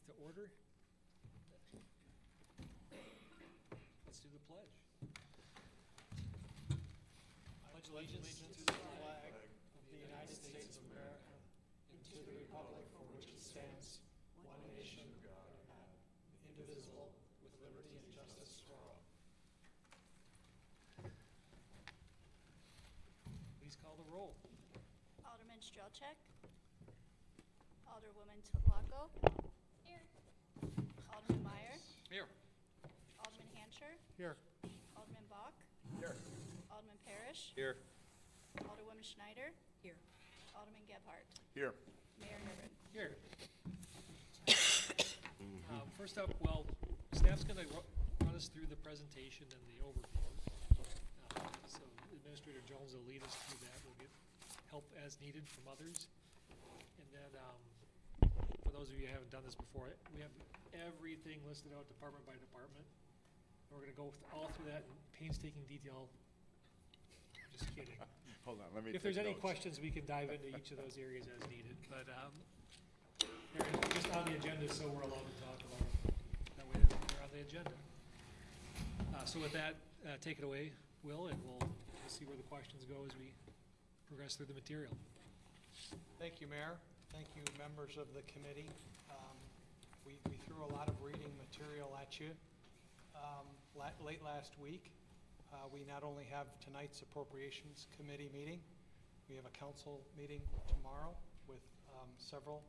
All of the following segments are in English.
to order. Let's do the pledge. Pledge allegiance to the flag of the United States of America and to the republic for which it stands, one nation, indivisible, with liberty and justice for all. Please call the roll. Alderman Strelchek. Alderwoman Tlaco. Here. Alderman Meyer. Here. Alderman Hancher. Here. Alderman Bach. Here. Alderman Parrish. Here. Alderwoman Schneider. Here. Alderman Gebhardt. Here. Mayor Herben. Here. First up, well, staff's going to run us through the presentation and the overview. So Administrator Jones will lead us through that. We'll get help as needed from others. And then, for those of you who haven't done this before, we have everything listed out department by department. We're going to go all through that in painstaking detail. Just kidding. Hold on, let me If there's take any notes. questions, we can dive into each of those areas as needed, but, they're just on the agenda, so we're allowed to talk about them. That way they're on the agenda. So with that, take it away, Will, and we'll see where the questions go as we progress through the material. Thank you, Mayor. Thank you, members of the committee. We threw a lot of reading material at you late last week. We not only have tonight's Appropriations Committee meeting, we have a council meeting tomorrow with several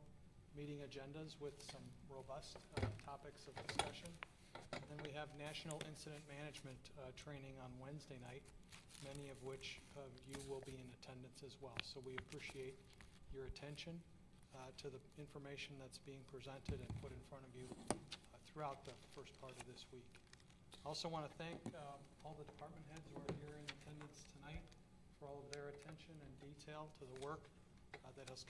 meeting agendas with some robust topics of discussion. And then we have National Incident Management training on Wednesday night, many of which you will be in attendance as well. So we appreciate your attention to the information that's being presented and put in front of you throughout the first part of this week. I also want to thank all the department heads who are here in attendance tonight for all of their attention and detail to the work that has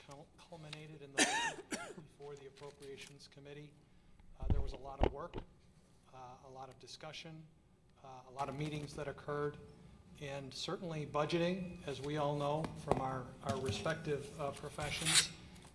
culminated in the budget before the Appropriations Committee. There was a lot of work, a lot of discussion, a lot of meetings that occurred, and certainly budgeting, as we all know from our respective professions,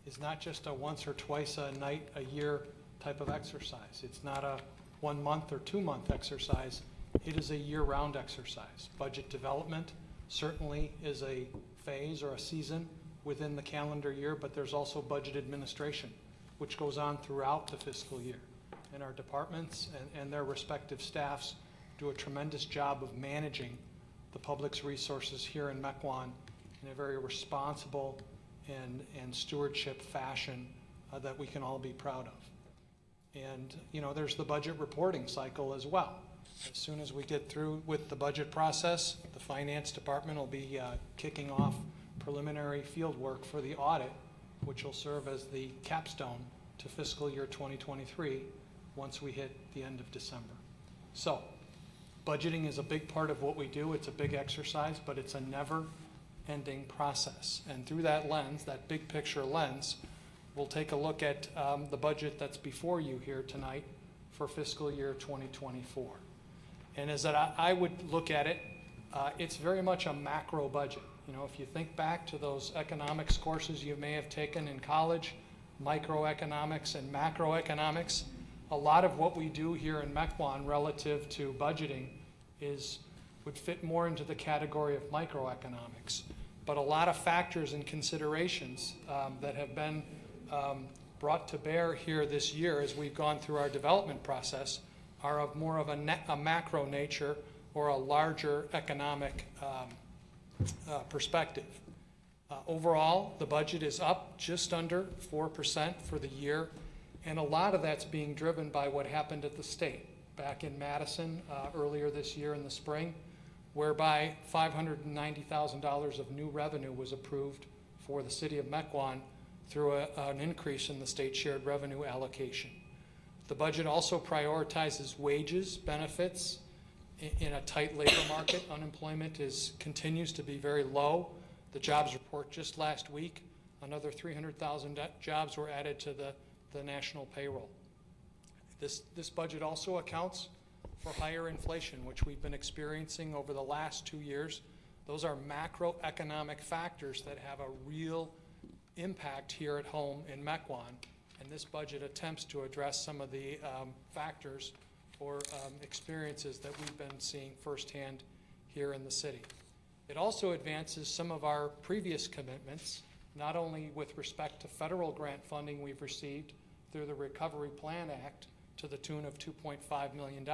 is not just a once or twice a night, a year type of exercise. It's not a 1 month or 2 month exercise. It is a year-round exercise. Budget development certainly is a phase or a season within the calendar year, but there's also budget administration, which goes on throughout the fiscal year. And our departments and their respective staffs do a tremendous job of managing the public's resources here in Mequon in a very responsible and stewardship fashion that we can all be proud of. And, you know, there's the budget reporting cycle as well. As soon as we get through with the budget process, the finance department will be kicking off preliminary field work for the audit, which will serve as the capstone to fiscal year 2023 once we hit the end of December. So, budgeting is a big part of what we do. It's a big exercise, but it's a never-ending process. And through that lens, that big picture lens, we'll take a look at the budget that's before you here tonight for fiscal year 2024. And as I would look at it, it's very much a macro budget. You know, if you think back to those economics courses you may have taken in college, microeconomics and macroeconomics, a lot of what we do here in Mequon relative to budgeting would fit more into the category of microeconomics. But a lot of factors and considerations that have been brought to bear here this year as we've gone through our development process are of more of a macro nature or a larger economic perspective. Overall, the budget is up just under 4% for the year, and a lot of that's being driven by what happened at the state back in Madison earlier this year in the spring, whereby $590,000 of new revenue was approved for the city of Mequon through an increase in the state shared revenue allocation. The budget also prioritizes wages, benefits in a tight labor market. Unemployment continues to be very low. The jobs report just last week, another 300,000 jobs were added to the national payroll. This budget also accounts for higher inflation, which we've been experiencing over the last 2 years. Those are macroeconomic factors that have a real impact here at home in Mequon And this budget attempts to address some of the factors or experiences that we've been seeing firsthand here in the city. It also advances some of our previous commitments, not only with respect to federal grant funding we've received through the Recovery Plan Act to the tune of $2.5 million,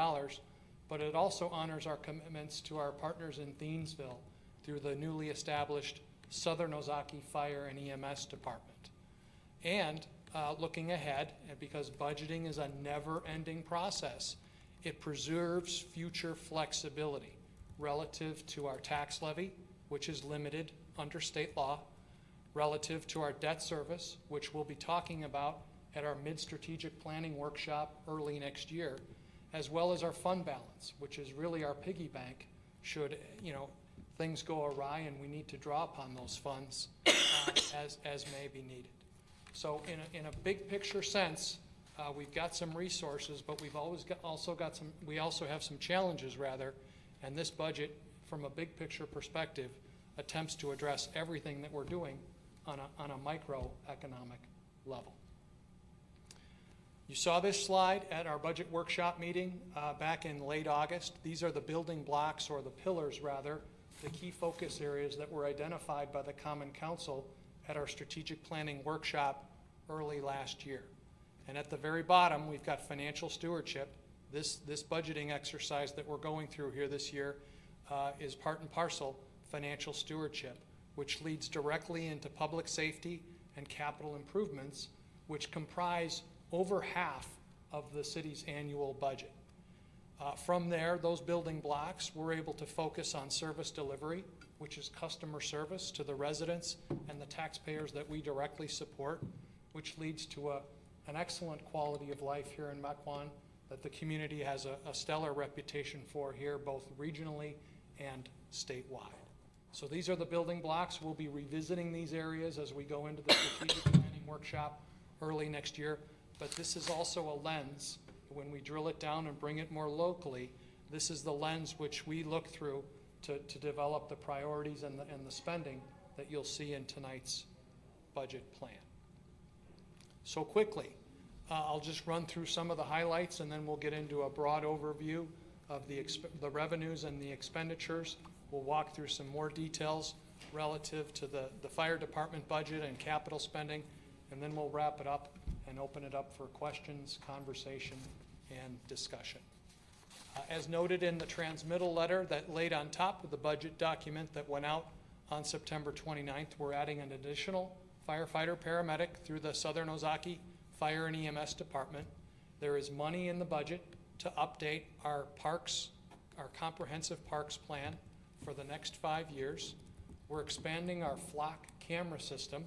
but it also honors our commitments to our partners in Thiensville through the newly established Southern Ozaki Fire and EMS Department. And looking ahead, and because budgeting is a never-ending process, it preserves future flexibility relative to our tax levy, which is limited under state law, relative to our debt service, which we'll be talking about at our mid-strategic planning workshop early next year, as well as our fund balance, which is really our piggy bank should things go awry and we need to draw upon those funds as may be needed. So in a big picture sense, we've got some resources, but we also have some challenges rather, and this budget, from a big picture perspective, attempts to address everything that we're doing on a microeconomic level. You saw this slide at our budget workshop meeting back in late August. These are the building blocks, or the pillars rather, the key focus areas that were identified by the Common Council at our strategic planning workshop early last year. And at the very bottom, we've got financial stewardship. This budgeting exercise that we're going through here this year is part and parcel financial stewardship, which leads directly into public safety and capital improvements, which comprise over half of the city's annual budget. From there, those building blocks, we're able to focus on service delivery, which is customer service to the residents and the taxpayers that we directly support, which leads to an excellent quality of life here in Mequon that the community has a stellar reputation for here, both regionally and statewide. So these are the building blocks. We'll be revisiting these areas as we go into the strategic planning workshop early next year. But this is also a lens. When we drill it down and bring it more locally, this is the lens which we look through to develop the priorities and the spending that you'll see in tonight's budget plan. So quickly, I'll just run through some of the highlights, and then we'll get into a broad overview of the revenues and the expenditures. We'll walk through some more details relative to the fire department budget and capital spending, and then we'll wrap it up and open it up for questions, conversation, and discussion. As noted in the transmittal letter that laid on top of the budget document that went out on September 29th, we're adding an additional firefighter paramedic through the Southern Ozaki Fire and EMS Department. There is money in the budget to update our parks, our comprehensive parks plan for the next 5 years. We're expanding our flock camera system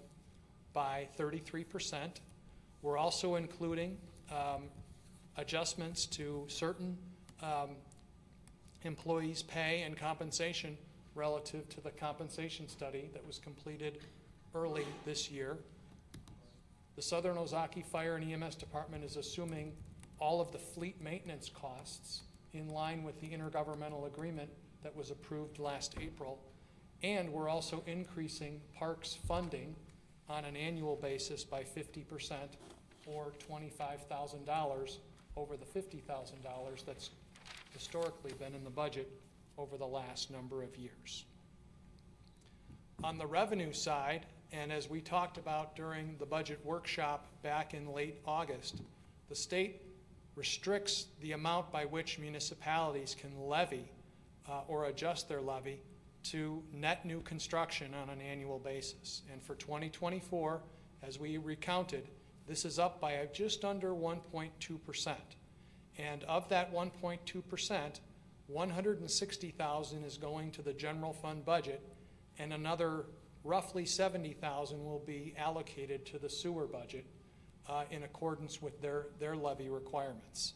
by 33%. We're also including adjustments to certain employees' pay and compensation relative to the compensation study that was completed early this year. The Southern Ozaki Fire and EMS Department is assuming all of the fleet maintenance costs in line with the intergovernmental agreement that was approved last April. And we're also increasing parks funding on an annual basis by 50%, or $25,000 over the $50,000 that's historically been in the budget over the last number of years. On the revenue side, and as we talked about during the budget workshop back in late August, the state restricts the amount by which municipalities can levy or adjust their levy to net new construction on an annual basis. And for 2024, as we recounted, this is up by just under 1.2%. And of that 1.2%, 160,000 is going to the general fund budget, and another roughly 70,000 will be allocated to the sewer budget in accordance with their levy requirements.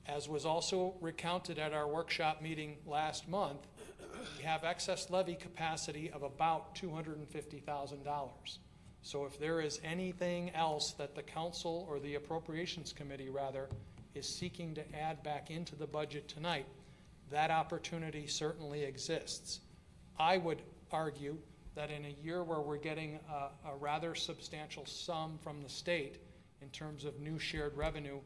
As was also recounted at our workshop meeting last month, we have excess levy capacity of about $250,000. So if there is anything else that the council, or the Appropriations Committee rather, is seeking to add back into the budget tonight, that opportunity certainly exists. I would argue that in a year where we're getting a rather substantial sum from the state, in terms of new shared revenue.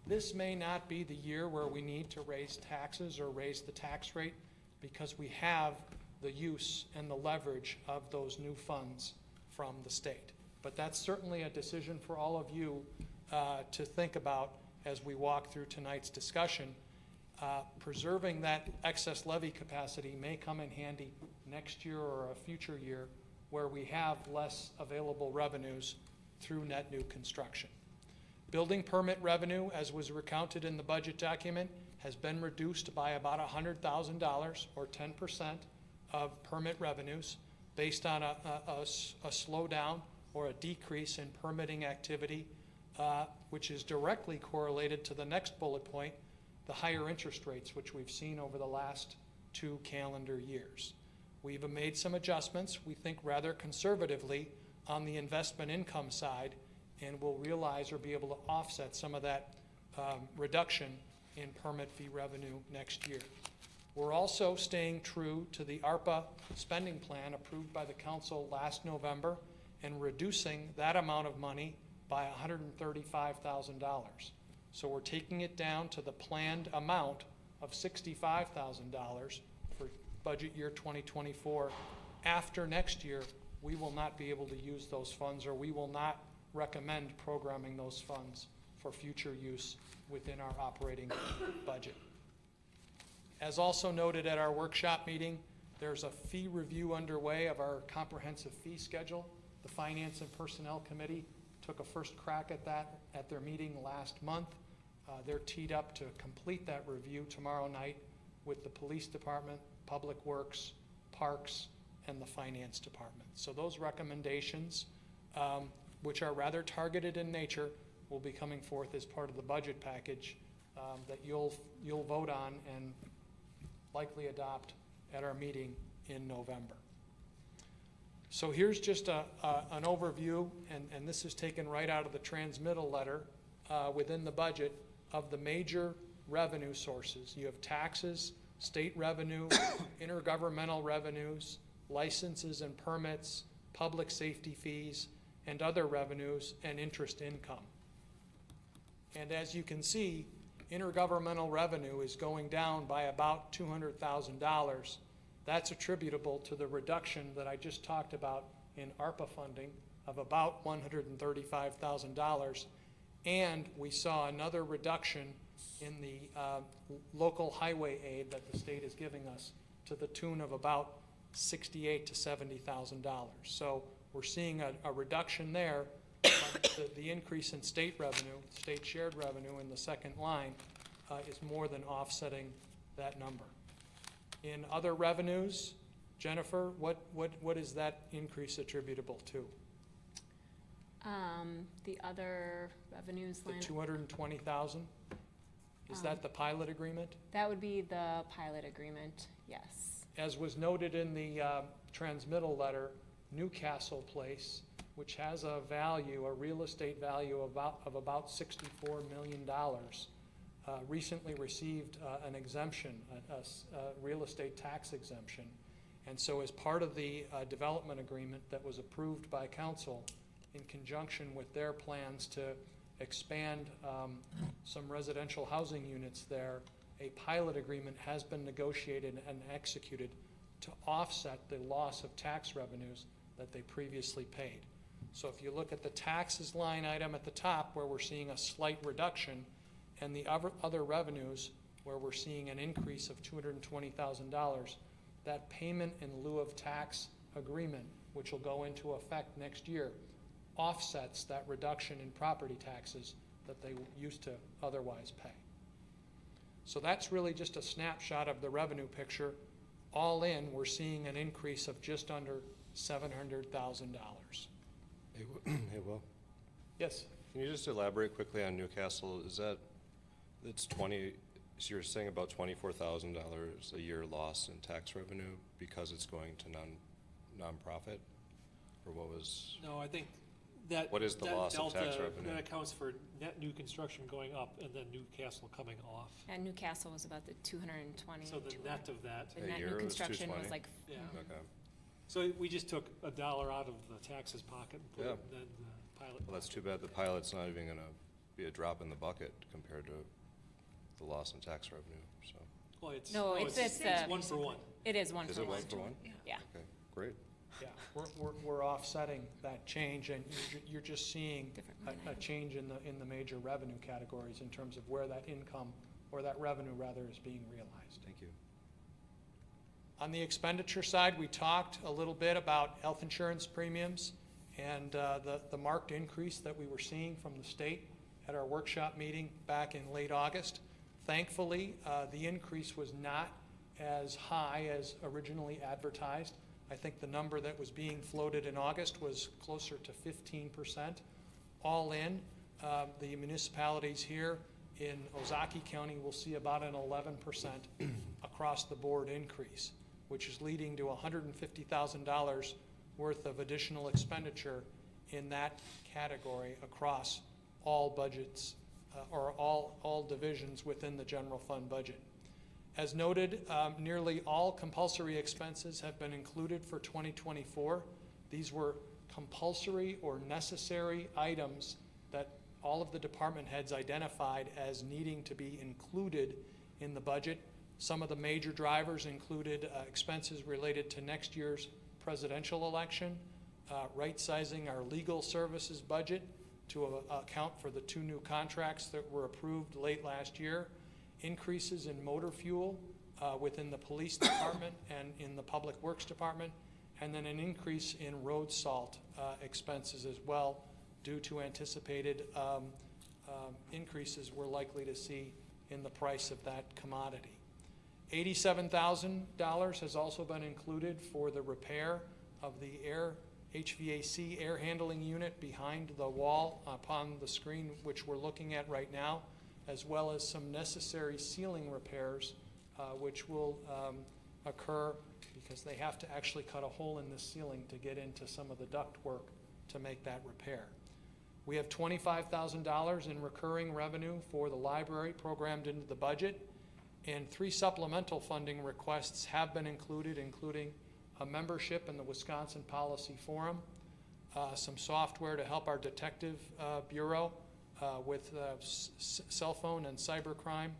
This may not be the year where we need to raise taxes or raise the tax rate, because we have the use and the leverage of those new funds from the state. But that's certainly a decision for all of you to think about as we walk through tonight's discussion. Preserving that excess levy capacity may come in handy next year or a future year where we have less available revenues through net new construction. Building permit revenue, as was recounted in the budget document, has been reduced by about $100,000 or 10% of permit revenues based on a slowdown or a decrease in permitting activity, which is directly correlated to the next bullet point, the higher interest rates, which we've seen over the last 2 calendar years. We've made some adjustments, we think rather conservatively, on the investment income side, and we'll realize or be able to offset some of that reduction in permit fee revenue next year. We're also staying true to the ARPA spending plan approved by the council last November and reducing that amount of money by $135,000. So we're taking it down to the planned amount of $65,000 for budget year 2024. After next year, we will not be able to use those funds, or we will not recommend programming those funds for future use within our operating budget. As also noted at our workshop meeting, there's a fee review underway of our comprehensive fee schedule. The Finance and Personnel Committee took a first crack at that at their meeting last month. They're teed up to complete that review tomorrow night with the Police Department, Public Works, Parks, and the Finance Department. So those recommendations, which are rather targeted in nature, will be coming forth as part of the budget package that you'll vote on and likely adopt at our meeting in November. So here's just an overview, and this is taken right out of the transmittal letter within the budget of the major revenue sources. You have taxes, state revenue, intergovernmental revenues, licenses and permits, public safety fees, and other revenues and interest income. And as you can see, intergovernmental revenue is going down by about $200,000. That's attributable to the reduction that I just talked about in ARPA funding of about $135,000. And we saw another reduction in the local highway aid that the state is giving us to the tune of about $68,000 to $70,000. So we're seeing a reduction there. The increase in state revenue, state shared revenue in the second line is more than offsetting that number. In other revenues, Jennifer, what is that increase attributable to? The other revenues The line. 220,000? Is that the pilot agreement? That would be the pilot agreement, yes. As was noted in the transmittal letter, Newcastle Place, which has a value, a real estate value of about $64 million, recently received an exemption, a real estate tax exemption. And so as part of the development agreement that was approved by council in conjunction with their plans to expand some residential housing units there, a pilot agreement has been negotiated and executed to offset the loss of tax revenues that they previously paid. So if you look at the taxes line item at the top, where we're seeing a slight reduction, and the other revenues, where we're seeing an increase of $220,000, that payment in lieu of tax agreement, which will go into effect next year, offsets that reduction in property taxes that they used to otherwise pay. So that's really just a snapshot of the revenue picture. All in, we're seeing an increase of just under $700,000. Hey, Will, Yes? can you just elaborate quickly on Newcastle? Is that, it's 20, so you're saying about $24,000 a year loss in tax revenue because it's going to nonprofit? Or what was, No, I think that. What is the that loss of tax delta, revenue? That accounts for net new construction going up and then Newcastle coming off. And Newcastle was about the 220. So the net of that, The A net year new was construction was 220? like, yeah. okay. So we just took $1 out of the tax's pocket and put Yeah. it in the pilot. Well, that's too bad the pilot's not even gonna be a drop in the bucket compared to the loss in tax revenue, so. Well, it's, No, it's one for one. It is one Is for it one. one for one? Yeah. Okay, great. Yeah, we're offsetting that change, and you're just seeing Different a line item. change in the major revenue categories in terms of where that income, or that revenue rather, is being realized. Thank you. On the expenditure side, we talked a little bit about health insurance premiums and the marked increase that we were seeing from the state at our workshop meeting back in late August. Thankfully, the increase was not as high as originally advertised. I think the number that was being floated in August was closer to 15%. All in, the municipalities here in Ozaki County will see about an 11% across the board increase, which is leading to $150,000 worth of additional expenditure in that category across all budgets, or all divisions within the general fund budget. As noted, nearly all compulsory expenses have been included for 2024. These were compulsory or necessary items that all of the department heads identified as needing to be included in the budget. Some of the major drivers included expenses related to next year's presidential election, right-sizing our legal services budget to account for the 2 new contracts that were approved late last year, increases in motor fuel within the police department and in the public works department, and then an increase in road salt expenses as well, due to anticipated increases we're likely to see in the price of that commodity. $87,000 has also been included for the repair of the HVAC air handling unit behind the wall upon the screen which we're looking at right now, as well as some necessary ceiling repairs which will occur because they have to actually cut a hole in the ceiling to get into some of the duct work to make that repair. We have $25,000 in recurring revenue for the library programmed into the budget, and 3 supplemental funding requests have been included, including a membership in the Wisconsin Policy Forum, some software to help our detective bureau with cell phone and cybercrime,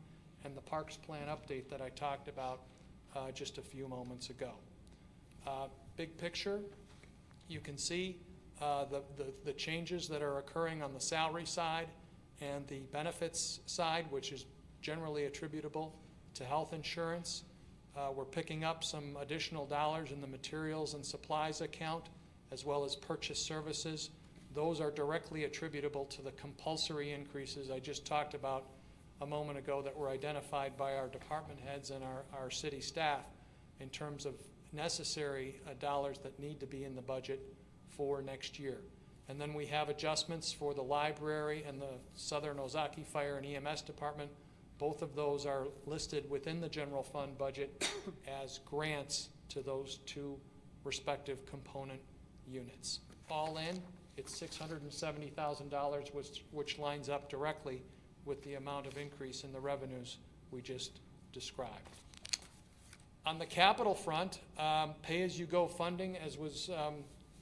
and the Parks Plan update that I talked about just a few moments ago. Big picture, you can see the changes that are occurring on the salary side and the benefits side, which is generally attributable to health insurance. We're picking up some additional dollars in the materials and supplies account, as well as purchase services. Those are directly attributable to the compulsory increases I just talked about a moment ago that were identified by our department heads and our city staff in terms of necessary dollars that need to be in the budget for next year. And then we have adjustments for the library and the Southern Ozaki Fire and EMS Department. Both of those are listed within the general fund budget as grants to those 2 respective component units. All in, it's $670,000, which lines up directly with the amount of increase in the revenues we just described. On the capital front, pay-as-you-go funding, as was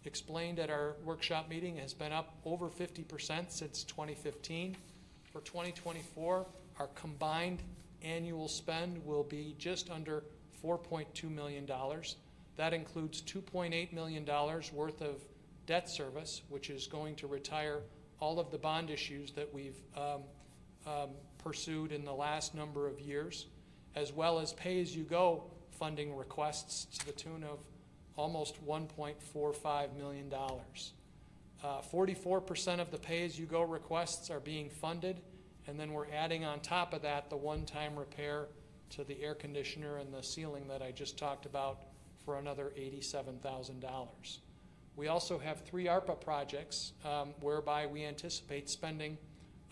explained at our workshop meeting, has been up over 50% since 2015. For 2024, our combined annual spend will be just under $4.2 million. That includes $2.8 million worth of debt service, which is going to retire all of the bond issues that we've pursued in the last number of years, as well as pay-as-you-go funding requests to the tune of almost $1.45 million. 44% of the pay-as-you-go requests are being funded, and then we're adding on top of that the one-time repair to the air conditioner and the ceiling that I just talked about for another $87,000. We also have 3 ARPA projects whereby we anticipate spending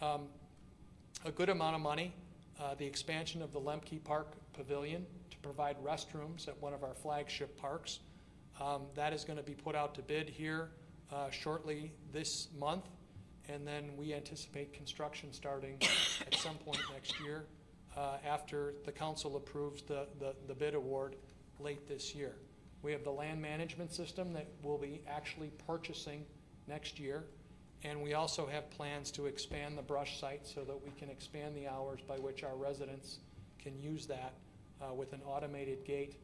a good amount of money. The expansion of the Lemke Park Pavilion to provide restrooms at one of our flagship parks. That is going to be put out to bid here shortly this month, and then we anticipate construction starting at some point next year after the council approves the bid award late this year. We have the land management system that we'll be actually purchasing next year. And we also have plans to expand the brush site so that we can expand the hours by which our residents can use that with an automated gate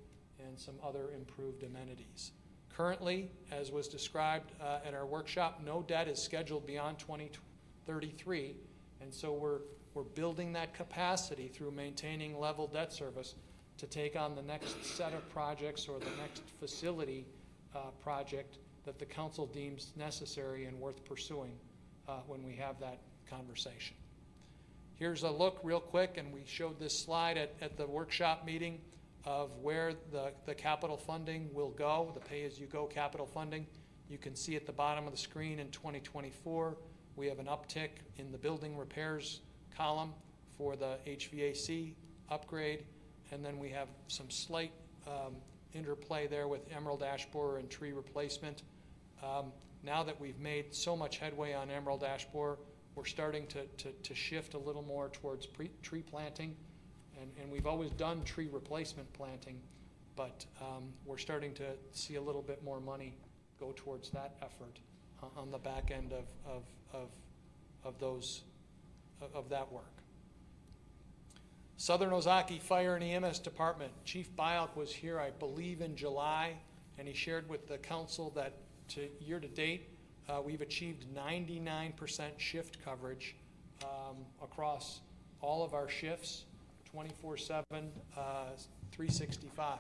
and some other improved amenities. Currently, as was described at our workshop, no debt is scheduled beyond 2033, and so we're building that capacity through maintaining level debt service to take on the next set of projects or the next facility project that the council deems necessary and worth pursuing when we have that conversation. Here's a look real quick, and we showed this slide at the workshop meeting of where the capital funding will go, the pay-as-you-go capital funding. You can see at the bottom of the screen in 2024, we have an uptick in the building repairs column for the HVAC upgrade, and then we have some slight interplay there with emerald ash borer and tree replacement. Now that we've made so much headway on emerald ash borer, we're starting to shift a little more towards tree planting. And we've always done tree replacement planting, but we're starting to see a little bit more money go towards that effort on the back end of that work. Southern Ozaki Fire and EMS Department. Chief Bialk was here, I believe, in July, and he shared with the council that year to date, we've achieved 99% shift coverage across all of our shifts. 24/7, 365.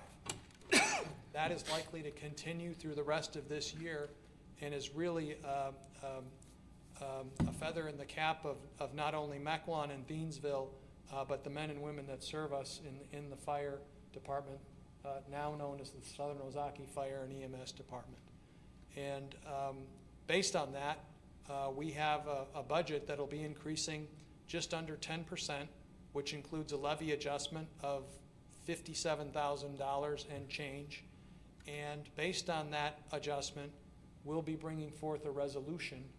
That is likely to continue through the rest of this year and is really a feather in the cap of not only Mequon and Beansville, but the men and women that serve us in the fire department, now known as the Southern Ozaki Fire and EMS Department. And based on that, we have a budget that will be increasing just under 10%, which includes a levy adjustment of $57,000 and change. And based on that adjustment, we'll be bringing forth a resolution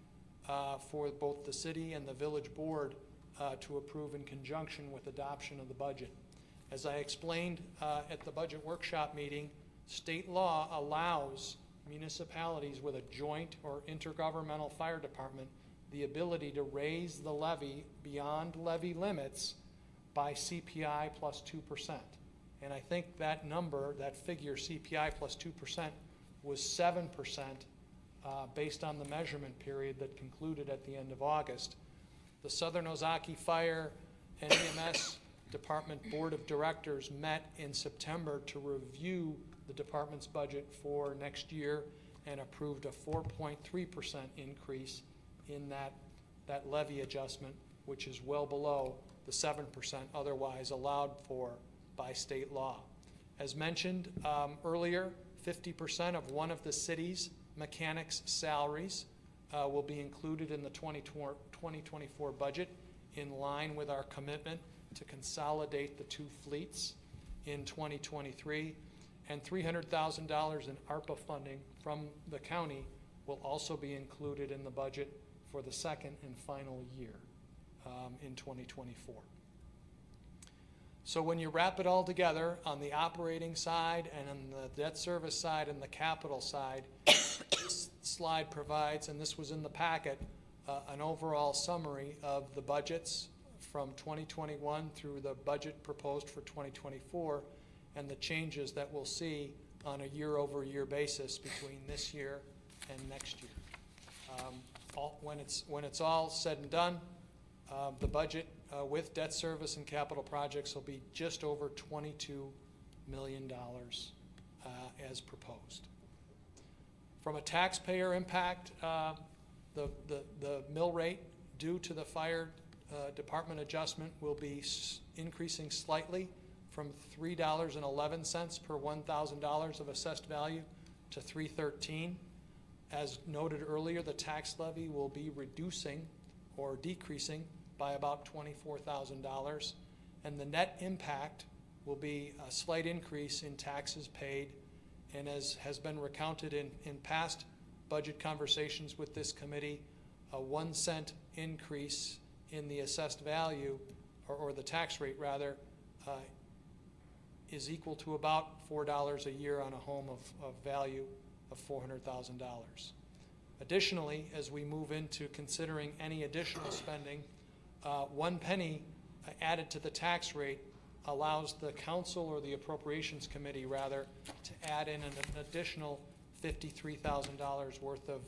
for both the city and the village board to approve in conjunction with adoption of the budget. As I explained at the budget workshop meeting, state law allows municipalities with a joint or intergovernmental fire department the ability to raise the levy beyond levy limits by CPI plus 2%. And I think that number, that figure, CPI plus 2%, was 7% based on the measurement period that concluded at the end of August. The Southern Ozaki Fire and EMS Department Board of Directors met in September to review the department's budget for next year and approved a 4.3% increase in that levy adjustment, which is well below the 7% otherwise allowed for by state law. As mentioned earlier, 50% of one of the city's mechanics' salaries will be included in the 2024 budget in line with our commitment to consolidate the two fleets in 2023. And $300,000 in ARPA funding from the county will also be included in the budget for the second and final year in 2024. So when you wrap it all together on the operating side and on the debt service side and the capital side, this slide provides, and this was in the packet, an overall summary of the budgets from 2021 through the budget proposed for 2024 and the changes that we'll see on a year-over-year basis between this year and next year. When it's all said and done, the budget with debt service and capital projects will be just over $22 million as proposed. From a taxpayer impact, the mill rate due to the fire department adjustment will be increasing slightly from $3.11 per $1,000 of assessed value to $3.13. As noted earlier, the tax levy will be reducing or decreasing by about $24,000, and the net impact will be a slight increase in taxes paid, and as has been recounted in past budget conversations with this committee, a 1 cent increase in the assessed value, or the tax rate rather, is equal to about $4 a year on a home of value of $400,000. Additionally, as we move into considering any additional spending, 1 penny added to the tax rate allows the council, or the Appropriations Committee rather, to add in an additional $53,000 worth of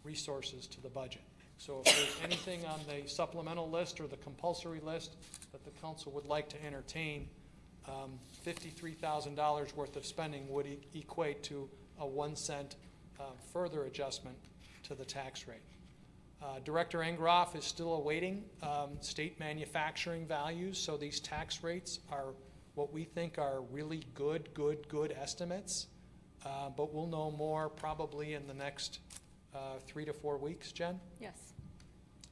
resources to the budget. So if there's anything on the supplemental list or the compulsory list that the council would like to entertain, $53,000 worth of spending would equate to a 1 cent further adjustment to the tax rate. Director Engroff is still awaiting state manufacturing values, so these tax rates are what we think are really good estimates, but we'll know more probably in the next 3 to 4 weeks, Jen? Yes.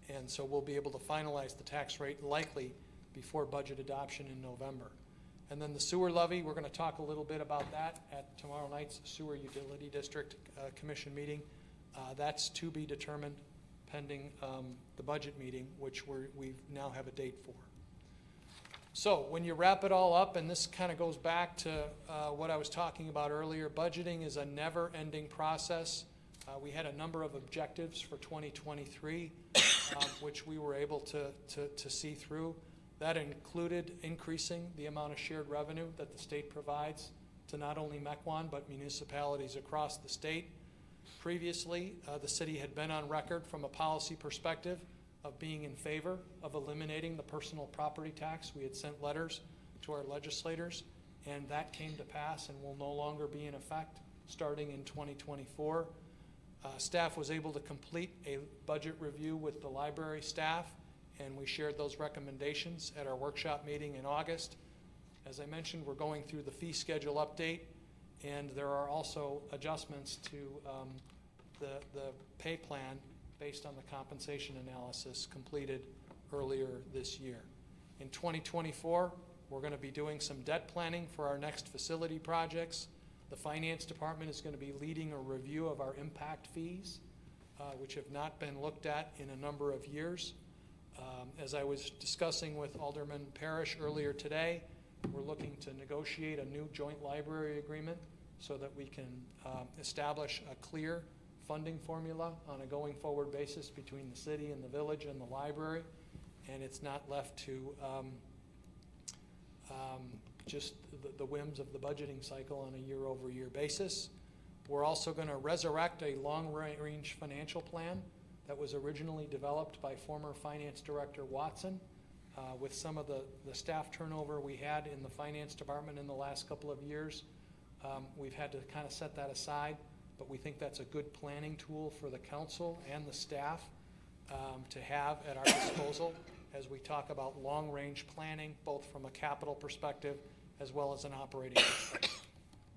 And so we'll be able to finalize the tax rate likely before budget adoption in November. And then the sewer levy, we're going to talk a little bit about that at tomorrow night's Sewer Utility District Commission meeting. That's to be determined pending the budget meeting, which we now have a date for. So when you wrap it all up, and this kind of goes back to what I was talking about earlier, budgeting is a never-ending process. We had a number of objectives for 2023, which we were able to see through. That included increasing the amount of shared revenue that the state provides to not only Mequon, but municipalities across the state. Previously, the city had been on record from a policy perspective of being in favor of eliminating the personal property tax. We had sent letters to our legislators, and that came to pass and will no longer be in effect starting in 2024. Staff was able to complete a budget review with the library staff, and we shared those recommendations at our workshop meeting in August. As I mentioned, we're going through the fee schedule update, and there are also adjustments to the pay plan based on the compensation analysis completed earlier this year. In 2024, we're going to be doing some debt planning for our next facility projects. The finance department is going to be leading a review of our impact fees, which have not been looked at in a number of years. As I was discussing with Alderman Parrish earlier today, we're looking to negotiate a new joint library agreement so that we can establish a clear funding formula on a going forward basis between the city and the village and the library, and it's not left to just the whims of the budgeting cycle on a year-over-year basis. We're also going to resurrect a long-range financial plan that was originally developed by former Finance Director Watson. With some of the staff turnover we had in the Finance Department in the last couple of years, we've had to kind of set that aside, but we think that's a good planning tool for the council and the staff to have at our disposal as we talk about long-range planning, both from a capital perspective as well as an operating perspective.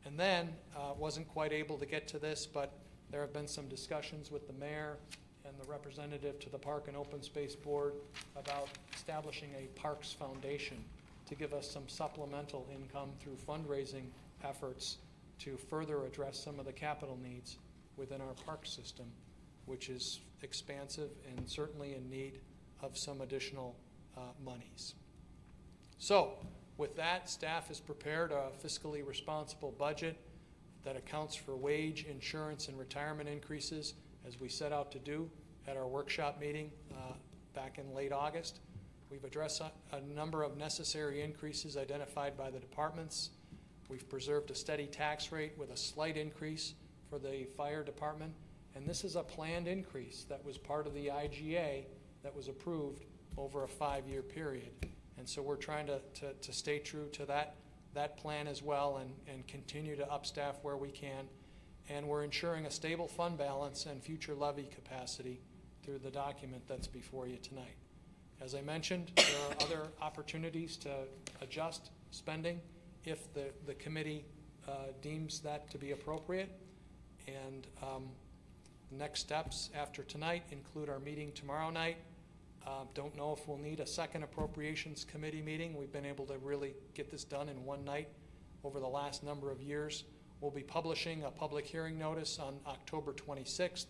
And then, wasn't quite able to get to this, but there have been some discussions with the mayor and the representative to the Park and Open Space Board about establishing a Parks Foundation to give us some supplemental income through fundraising efforts to further address some of the capital needs within our park system, which is expansive and certainly in need of some additional monies. So, with that, staff has prepared a fiscally responsible budget that accounts for wage, insurance, and retirement increases as we set out to do at our workshop meeting back in late August. We've addressed a number of necessary increases identified by the departments. We've preserved a steady tax rate with a slight increase for the fire department, and this is a planned increase that was part of the IGA that was approved over a 5-year period. And so we're trying to stay true to that plan as well and continue to upstaff where we can. And we're ensuring a stable fund balance and future levy capacity through the document that's before you tonight. As I mentioned, there are other opportunities to adjust spending if the committee deems that to be appropriate. And the next steps after tonight include our meeting tomorrow night. Don't know if we'll need a second Appropriations Committee meeting. We've been able to really get this done in one night over the last number of years. We'll be publishing a public hearing notice on October 26th,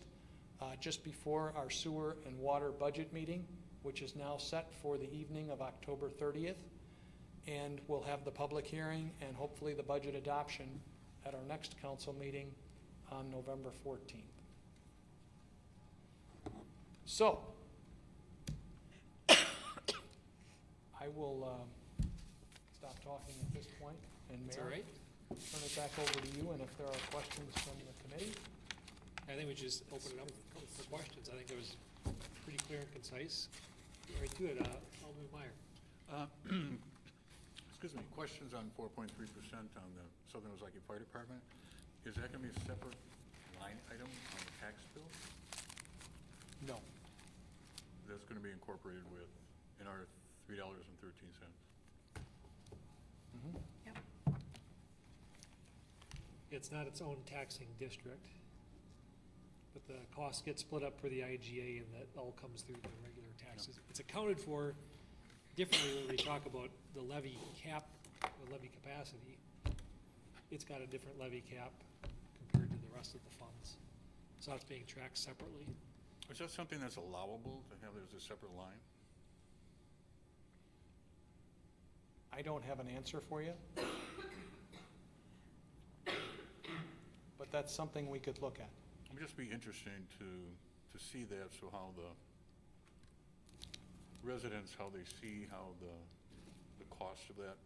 just before our sewer and water budget meeting, which is now set for the evening of October 30th. And we'll have the public hearing and hopefully the budget adoption at our next council meeting on November 14th. So, I will stop talking at this point, and That's all Mayor, right. turn it back over to you, and if there are questions from the committee. I think we just open it up for questions. I think it was pretty clear and concise. Right to it, Alderman Meyer. Excuse me, questions on 4.3% on the Southern Ozaki Fire Department. Is that going to be a separate line item on the tax bill? No. That's going to be incorporated with, in our $3.13. Yep. It's not its own taxing district, but the costs get split up for the IGA, and that all comes through the regular taxes. It's accounted for differently when we talk about the levy cap, the levy capacity. It's got a different levy cap compared to the rest of the funds. So it's being tracked separately. Is that something that's allowable to have as a separate line? I don't have an answer for you. But that's something we could look at. It would just be interesting to see that, so how the residents, how they see how the cost of that,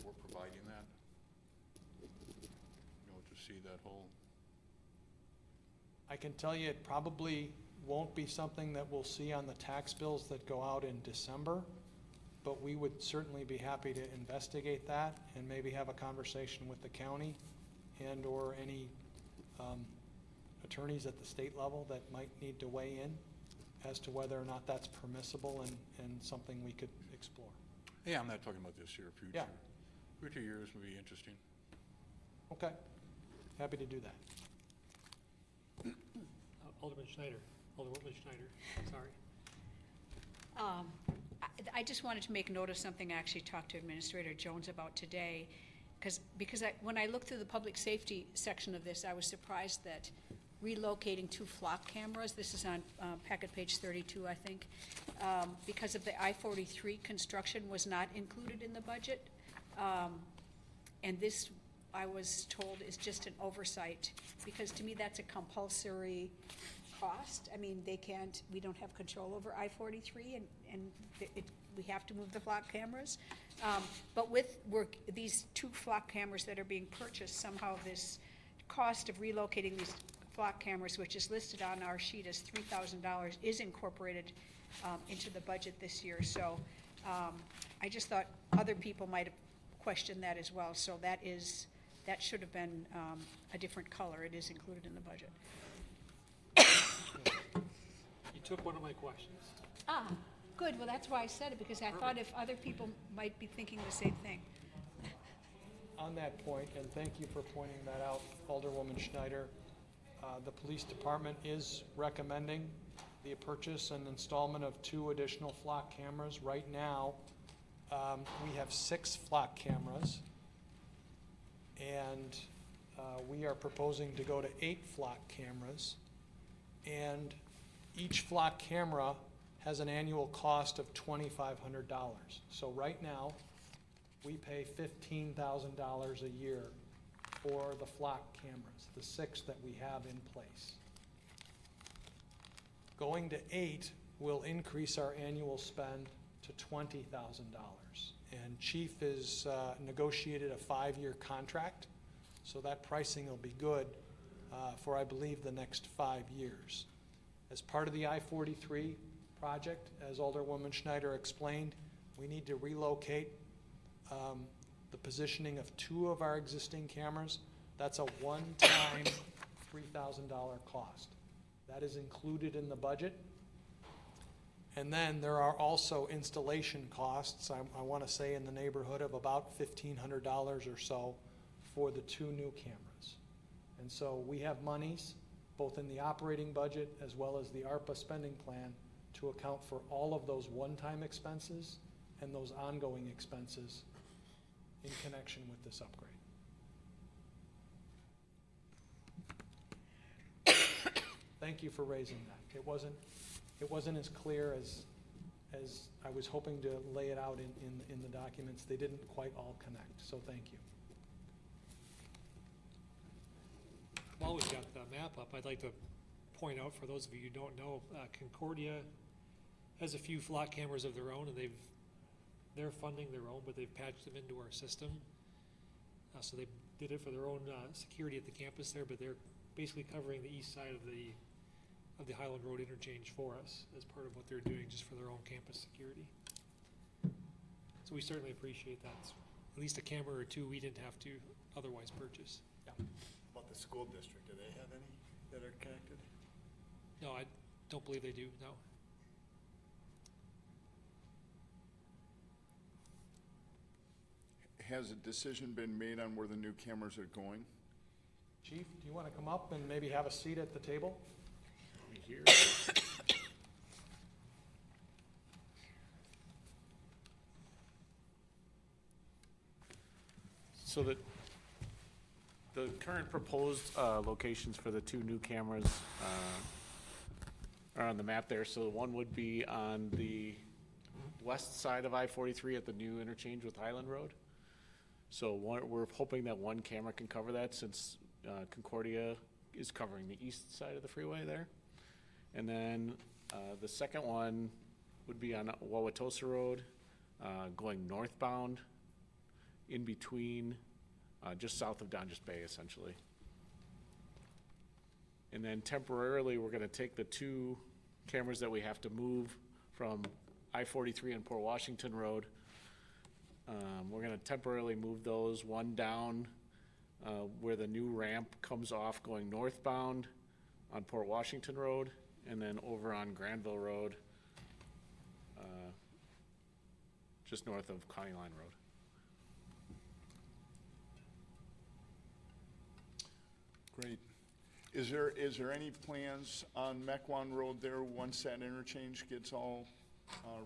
we're providing that. You know, to see that whole, I can tell you it probably won't be something that we'll see on the tax bills that go out in December, but we would certainly be happy to investigate that and maybe have a conversation with the county and or any attorneys at the state level that might need to weigh in as to whether or not that's permissible and something we could explore. yeah, I'm not talking about this year, future. Yeah. Future years would be interesting. Okay, happy to do that. Alderwoman Schneider, sorry. I just wanted to make note of something I actually talked to Administrator Jones about today, because when I looked through the public safety section of this, I was surprised that relocating 2 flock cameras, this is on packet page 32, I think, because of the I-43 construction was not included in the budget. And this, I was told, is just an oversight, because to me, that's a compulsory cost. I mean, we don't have control over I-43, and we have to move the flock cameras. But with these 2 flock cameras that are being purchased, somehow this cost of relocating these flock cameras, which is listed on our sheet as $3,000, is incorporated into the budget this year. So I just thought other people might have questioned that as well. So that should have been a different color. It is included in the budget. You took one of my questions. Ah, good. Well, that's why I said it, because I thought if other people might be thinking the same thing. On that point, and thank you for pointing that out, Alderwoman Schneider, the police department is recommending the purchase and installment of 2 additional flock cameras. Right now, we have 6 flock cameras, and we are proposing to go to 8 flock cameras, and each flock camera has an annual cost of $2,500. So right now, we pay $15,000 a year for the flock cameras, the 6 that we have in place. Going to 8 will increase our annual spend to $20,000. And Chief has negotiated a 5-year contract, so that pricing will be good for, I believe, the next 5 years. As part of the I-43 project, as Alderwoman Schneider explained, we need to relocate the positioning of 2 of our existing cameras. That's a one-time $3,000 cost. That is included in the budget. And then there are also installation costs, I want to say in the neighborhood of about $1,500 or so for the 2 new cameras. And so we have monies, both in the operating budget as well as the ARPA spending plan, to account for all of those one-time expenses and those ongoing expenses in connection with this upgrade. Thank you for raising that. It wasn't as clear as I was hoping to lay it out in the documents, they didn't quite all connect, so thank you. While we've got the map up, I'd like to point out, for those of you who don't know, Concordia has a few flock cameras of their own, and they're funding their own, but they've patched them into our system. So they did it for their own security at the campus there, but they're basically covering the east side of the Highland Road interchange for us as part of what they're doing just for their own campus security. So we certainly appreciate that. It's at least a camera or two we didn't have to otherwise purchase. About the school district, do they have any that are connected? No, I don't believe they do, no. Has a decision been made on where the new cameras are going? Chief, do you want to come up and maybe have a seat at the table? Here. So the current proposed locations for the two new cameras are on the map there. So one would be on the west side of I-43 at the new interchange with Highland Road. So we're hoping that one camera can cover that, since Concordia is covering the east side of the freeway there. And then the second one would be on Wauwatosa Road, going northbound in between, just south of Donges Bay, essentially. And then temporarily, we're gonna take the two cameras that we have to move from I-43 and Port Washington Road. We're gonna temporarily move those, one down where the new ramp comes off going northbound on Port Washington Road, and then over on Granville Road, just north of County Line Road. Great. Is there any plans on Mequon Road there once that interchange gets all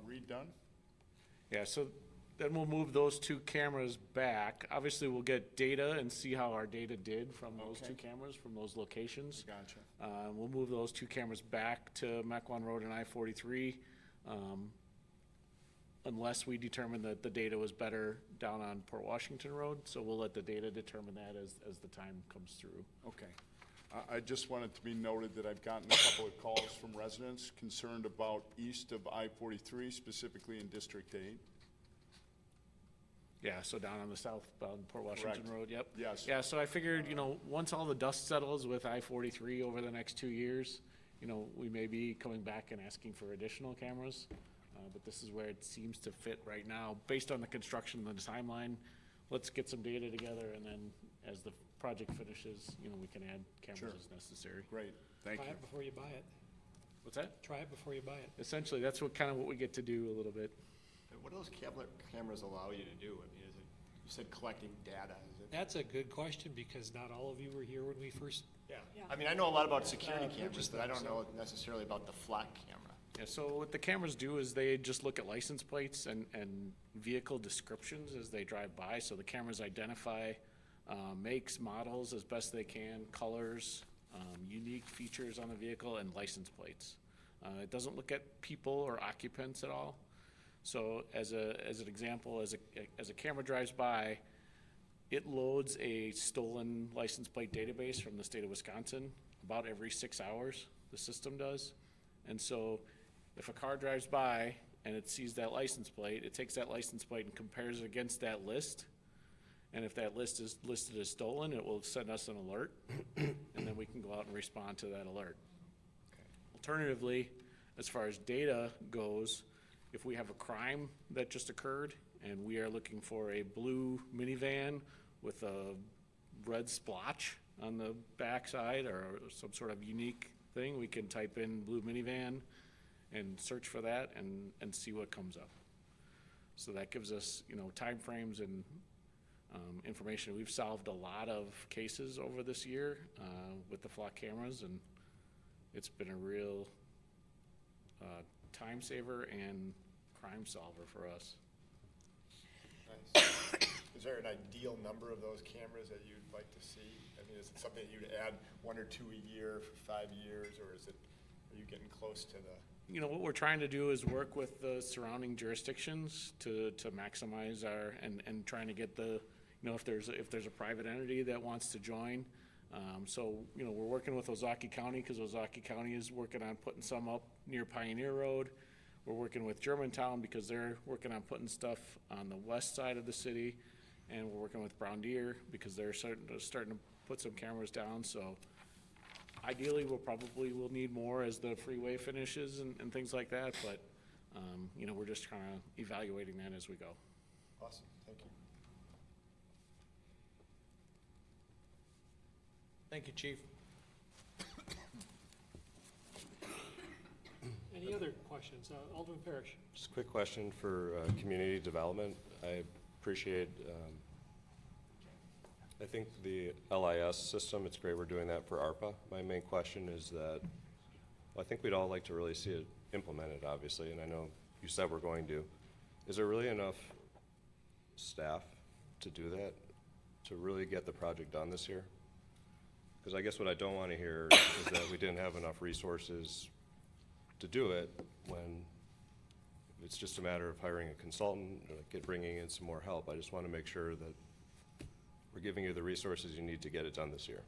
redone? Yeah, so then we'll move those two cameras back. Obviously, we'll get data and see how our data did from those two Okay. cameras, from those locations. Gotcha. We'll move those two cameras back to Mequon Road and I-43, unless we determine that the data was better down on Port Washington Road. So we'll let the data determine that as the time comes through. Okay. I just wanted to be noted that I've gotten a couple of calls from residents concerned about east of I-43, specifically in District 8. Yeah, so down on the southbound Port Washington Correct. Road, yep. Yes. Yeah, so I figured, once all the dust settles with I-43 over the next 2 years, we may be coming back and asking for additional cameras. But this is where it seems to fit right now, based on the construction and the timeline. Let's get some data together, and then as the project finishes, we can add cameras Sure. as necessary. Great, thank Try you. it before you buy it. What's that? Try it before you buy it. Essentially, that's what we get to do a little bit. And what do those cameras allow you to do? I mean, is it, you said collecting data, is it? That's a good question, because not all of you were here when we first, Yeah. Yeah. I mean, I know a lot about security cameras, purchased but I them, don't so- know necessarily about the flock camera. Yeah, so what the cameras do is they just look at license plates and vehicle descriptions as they drive by. So the cameras identify makes, models as best they can, colors, unique features on the vehicle, and license plates. It doesn't look at people or occupants at all. So as an example, as a camera drives by, it loads a stolen license plate database from the state of Wisconsin about every 6 hours, the system does. And so if a car drives by and it sees that license plate, it takes that license plate and compares it against that list. And if that list is listed as stolen, it will send us an alert, and then we can go out and respond to that alert. Alternatively, as far as data goes, if we have a crime that just occurred and we are looking for a blue minivan with a red splotch on the backside or some sort of unique thing, we can type in blue minivan and search for that and see what comes up. So that gives us, timeframes and information. We've solved a lot of cases over this year with the flock cameras, and it's been a real time saver and crime solver for us. Nice. Is there an ideal number of those cameras that you'd like to see? I mean, is it something that you'd add 1 or 2 a year for 5 years, or is it Are you getting close to the, You know, what we're trying to do is work with the surrounding jurisdictions to maximize our, and trying to get the, you know, if there's a private entity that wants to join. So, you know, we're working with Ozaki County, because Ozaki County is working on putting some up near Pioneer Road. We're working with Germantown, because they're working on putting stuff on the west side of the city. And we're working with Brown Deer, because they're starting to put some cameras down, so ideally, we'll need more as the freeway finishes and things like that, but, you know, we're just kind of evaluating that as we go. awesome, thank you. Thank you, Chief. Any other questions? Alderman Parrish. Just a quick question for community development. I appreciate, I think the LIS system, it's great we're doing that for ARPA. My main question is that, well, I think we'd all like to really see it implemented, obviously, and I know you said we're going to. Is there really enough staff to do that, to really get the project done this year? Because I guess what I don't want to hear is that we didn't have enough resources to do it when it's just a matter of hiring a consultant, or bringing in some more help. I just want to make sure that we're giving you the resources you need to get it done this year.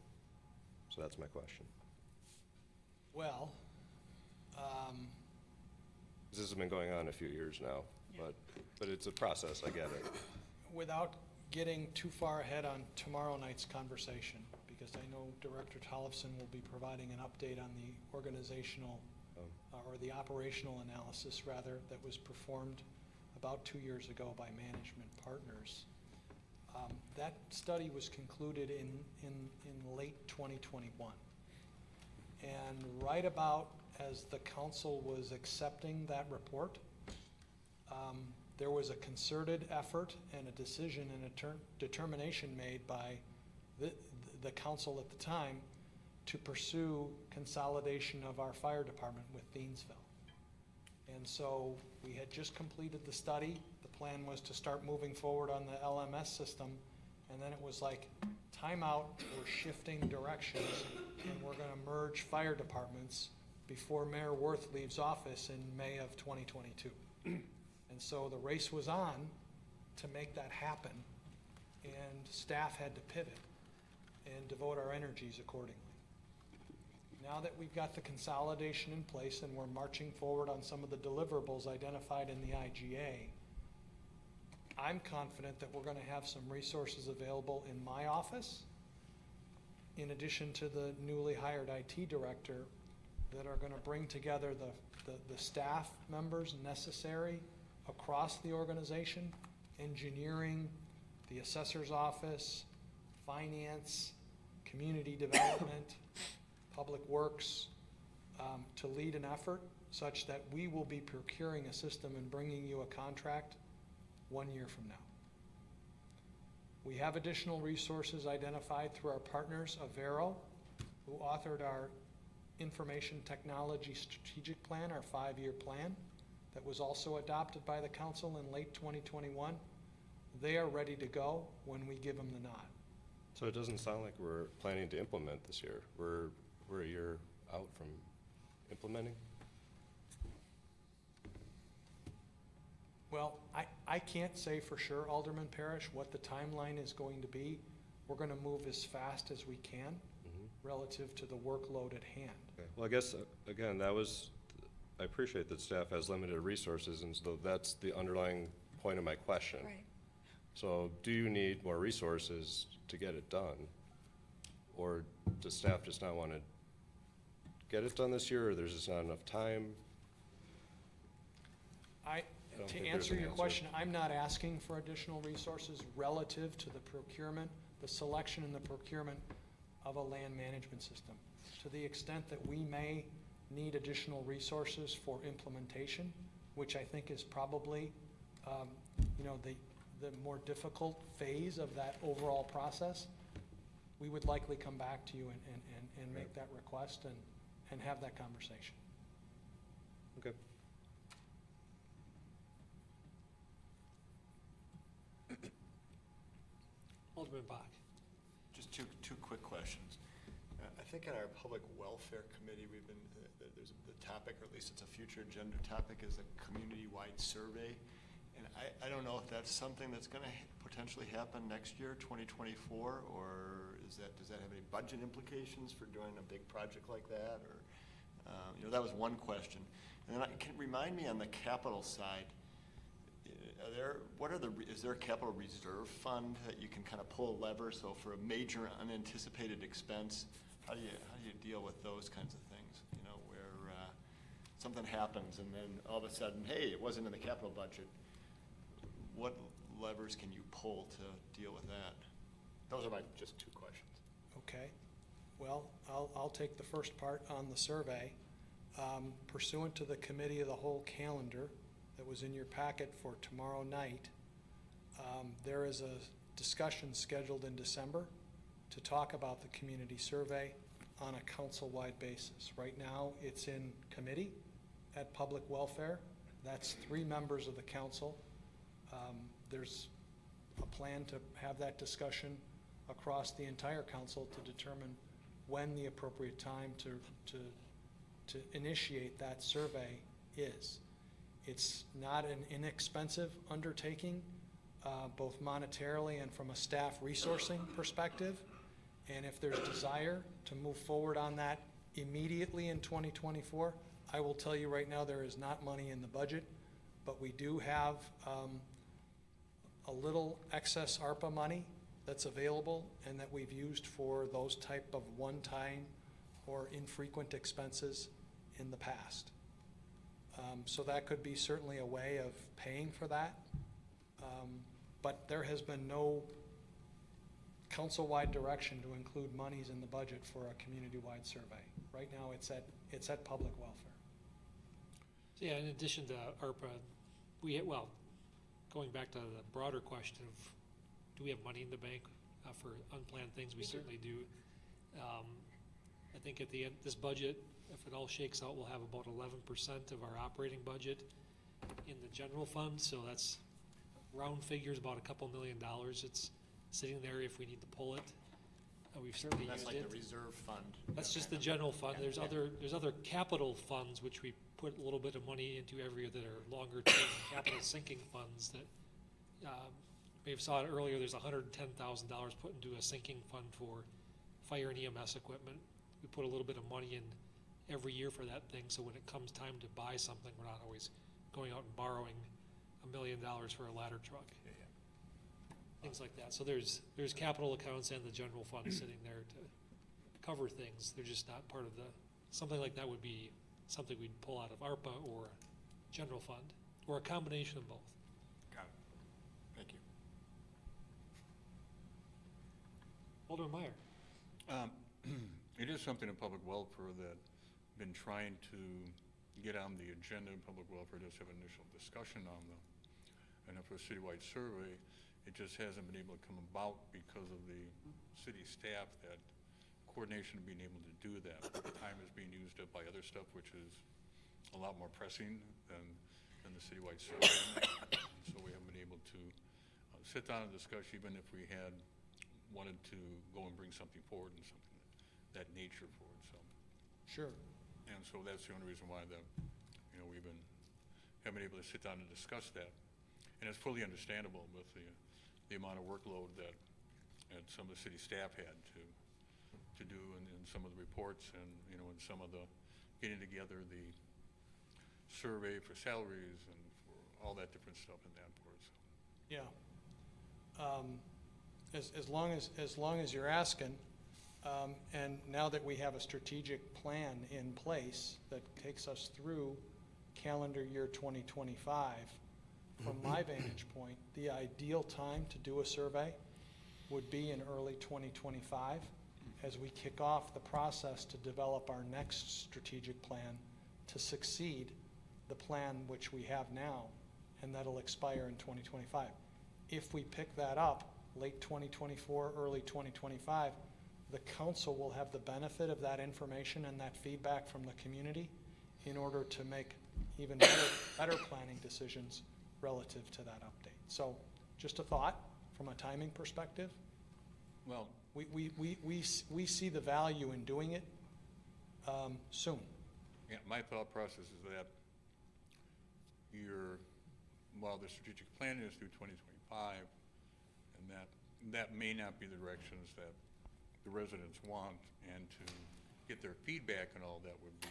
So that's my question. Well, 'Cause this has been going on a few years now, but it's a process, I get it. without getting too far ahead on tomorrow night's conversation, because I know Director Tollefson will be providing an update on the organizational, or the operational analysis, rather, that was performed about 2 years ago by Management Partners. That study was concluded in late 2021. And right about as the council was accepting that report, there was a concerted effort and a decision and a determination made by the council at the time to pursue consolidation of our fire department with Thiensville. And so we had just completed the study. The plan was to start moving forward on the LMS system. And then it was like, time out, we're shifting directions, and we're gonna merge fire departments before Mayor Worth leaves office in May of 2022. And so the race was on to make that happen, and staff had to pivot and devote our energies accordingly. Now that we've got the consolidation in place and we're marching forward on some of the deliverables identified in the IGA, I'm confident that we're gonna have some resources available in my office, in addition to the newly hired IT director, that are gonna bring together the staff members necessary across the organization, engineering, the assessor's office, finance, community development, public works, to lead an effort such that we will be procuring a system and bringing you a contract 1 year from now. We have additional resources identified through our partners, Avero, who authored our Information Technology Strategic Plan, our 5-year plan, that was also adopted by the council in late 2021. They are ready to go when we give them the nod. So it doesn't sound like we're planning to implement this year. We're a year out from implementing? Well, I can't say for sure, Alderman Parrish, what the timeline is going to be. We're gonna move as fast as we can relative to the workload at hand. Okay. Well, I guess, again, I appreciate that staff has limited resources, and so that's the underlying point of my question. Right. So do you need more resources to get it done? Or does staff just not want to get it done this year, or there's just not enough time? don't To think there's answer an your answer. question, I'm not asking for additional resources relative to the procurement, the selection and the procurement of a land management system. To the extent that we may need additional resources for implementation, which I think is probably, the more difficult phase of that overall process, we would likely come back to you and make that request and have that conversation. Okay. Alderman Bach. Just two quick questions. I think in our public welfare committee, we've been, there's the least it's a future agenda topic, is a community-wide survey. And I don't know if that's something that's gonna potentially happen next year, 2024, or does that have any budget implications for doing a big project like that? Or, that was one question. And then can remind me on the capital side, is there a capital reserve fund that you can kind of pull a lever, so for a major unanticipated expense, how do you deal with those kinds of things, where something happens and then all of a sudden, hey, it wasn't in the capital budget. What levers can you pull to deal with that? Those are my just two questions. Okay. Well, I'll take the first part on the survey. Pursuant to the committee of the whole calendar that was in your packet for tomorrow night, there is a discussion scheduled in December to talk about the community survey on a council-wide basis. Right now, it's in committee at Public Welfare. That's 3 members of the council. There's a plan to have that discussion across the entire council to determine when the appropriate time to initiate that survey is. It's not an inexpensive undertaking, both monetarily and from a staff resourcing perspective. And if there's desire to move forward on that immediately in 2024, I will tell you right now there is not money in the budget, but we do have a little excess ARPA money that's available and that we've used for those type of one-time or infrequent expenses in the past. So that could be certainly a way of paying for that. But there has been no council-wide direction to include monies in the budget for a community-wide survey. Right now, it's at public welfare. So yeah, in addition to ARPA, going back to the broader question of, do we have money in the bank for unplanned things? We certainly do. I think at the end, this budget, if it all shakes out, we'll have about 11% of our operating budget in the general fund. So that's round figures, about a couple $1 million. It's sitting there if we need to pull it. We've certainly used it. That's like the reserve fund. That's just the general fund. There's other capital funds which we put a little bit of money into every year that are longer term capital sinking funds that we saw it earlier. There's $110,000 put into a sinking fund for fire and EMS equipment. We put a little bit of money in every year for that thing, so when it comes time to buy something, we're not always going out and borrowing $1 million for a ladder truck. Things like that. So there's capital accounts and the general fund sitting there to cover things. They're just not part of something like that would be something we'd pull out of ARPA or a general fund, or a combination of both. Got it. Thank you. Alderman Meyer. It is something in public welfare that been trying to get on the agenda in public welfare, just have an initial discussion on them. And for a citywide survey, it just hasn't been able to come about because of the city staff, that coordination of being able to do that. Time is being used up by other stuff, which is a lot more pressing than the citywide survey. So we haven't been able to sit down and discuss, even if we had wanted to go and bring something forward and something that nature forward. So Sure. and so that's the only reason why we've been haven't been able to sit down and discuss that. And it's fully understandable with the amount of workload that some of the city staff had to do in some of the reports, and in some of the getting together the survey for salaries and for all that different stuff in that board. So. Yeah. As long as you're asking, and now that we have a strategic plan in place that takes us through calendar year 2025, from my vantage point, the ideal time to do a survey would be in early 2025 as we kick off the process to develop our next strategic plan to succeed the plan which we have now, and that'll expire in 2025. If we pick that up late 2024, early 2025, the council will have the benefit of that information and that feedback from the community in order to make even better planning decisions relative to that update. So just a thought from a timing perspective. Well, We see the value in doing it soon. Yeah, my thought process is that while the strategic plan is through 2025, and that may not be the directions that the residents want, and to get their feedback and all that would be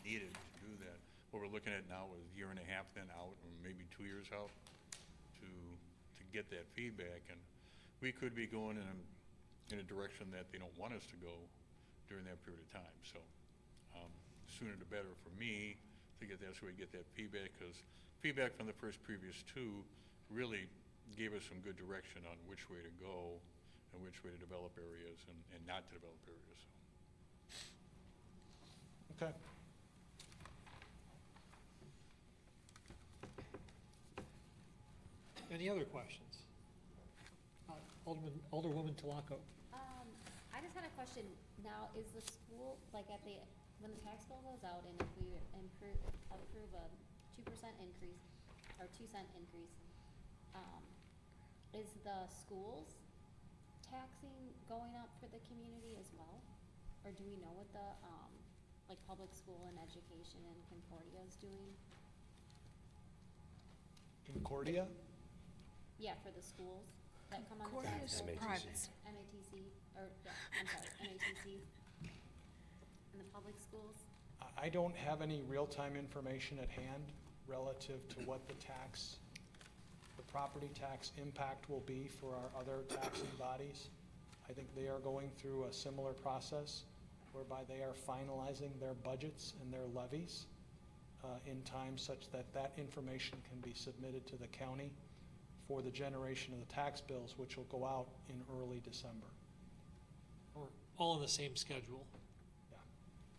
needed to do that. What we're looking at now is a year and a half then out, or maybe 2 years out, to get that feedback. And we could be going in a direction that they don't want us to go during that period of time. So sooner the better for me to get that, so we get that feedback, because feedback from the previous two really gave us some good direction on which way to go and which way to develop areas and not to develop areas. Okay. Any other questions? Alderwoman Talaco. I just had a question. Now, is the school, like when the tax bill goes out and if we approve a 2% increase or 2-cent increase, is the schools taxing going up for the community as well? Or do we know what the, like public school and education in Concordia is doing? Concordia? Yeah, for the schools that come on the Concordia tax is bill. private. MATC, or, yeah, I'm sorry, MATC. And the public schools? I don't have any real-time information at hand relative to what the property tax impact will be for our other taxing bodies. I think they are going through a similar process whereby they are finalizing their budgets and their levies in time such that that information can be submitted to the county for the generation of the tax bills, which will go out in early December. We're all on the same schedule. Yeah.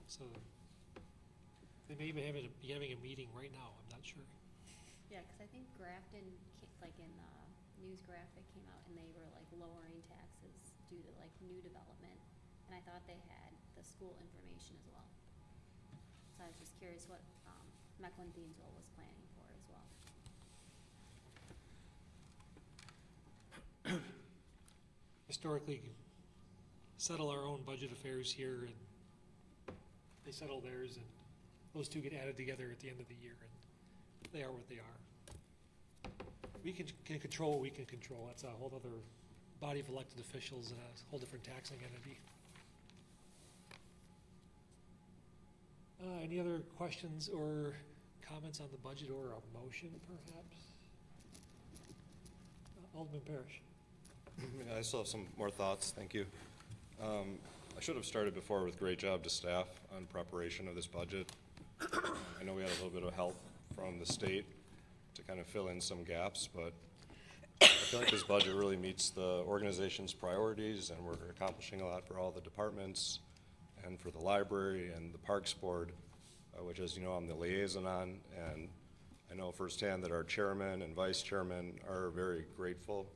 So they may be having a meeting right now, I'm not sure. Yeah, because I think Grafton, like in the news graphic came out and they were like lowering taxes due to like new development. And I thought they had the school information as well. So I was just curious what Mequon Thiensville was planning for as well. Historically, settle our own budget affairs here, and they settle theirs, and those two get added together at the end of the year, and they are what they are. We can control what we can control. That's a whole other body of elected officials and a whole different taxing entity. Any other questions or comments on the budget or a motion, perhaps? Alderman Parrish. Yeah, I still have some more thoughts, thank you. I should have started before with great job to staff on preparation of this budget. I know we had a little bit of help from the state to kind of fill in some gaps, but I feel like this budget really meets the organization's priorities, and we're accomplishing a lot for all the departments and for the library and the Parks Board, which, as you know, I'm the liaison on, and I know firsthand that our chairman and vice chairman are very grateful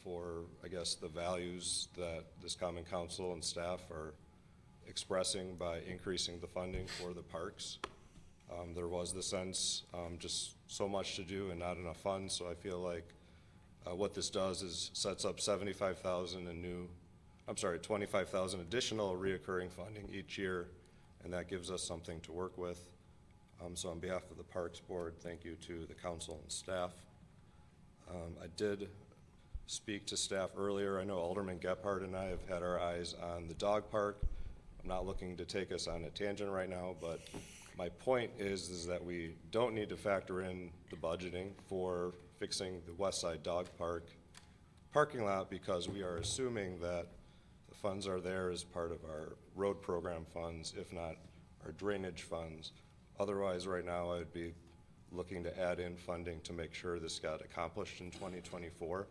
for, I guess, the values that this Common Council and staff are expressing by increasing the funding for the parks. There was the sense just so much to do and not enough funds, so I feel like what this does is sets up 75,000 in new, 25,000 additional reoccurring funding each year, and that gives us something to work with. So on behalf of the Parks Board, thank you to the council and staff. I did speak to staff earlier. I know Alderman Gephardt and I have had our eyes on the dog park. I'm not looking to take us on a tangent right now, but my point is that we don't need to factor in the budgeting for fixing the West Side Dog Park parking lot, because we are assuming that the funds are there as part of our road program funds, if not our drainage funds. Otherwise, right now, I would be looking to add in funding to make sure this got accomplished in 2024.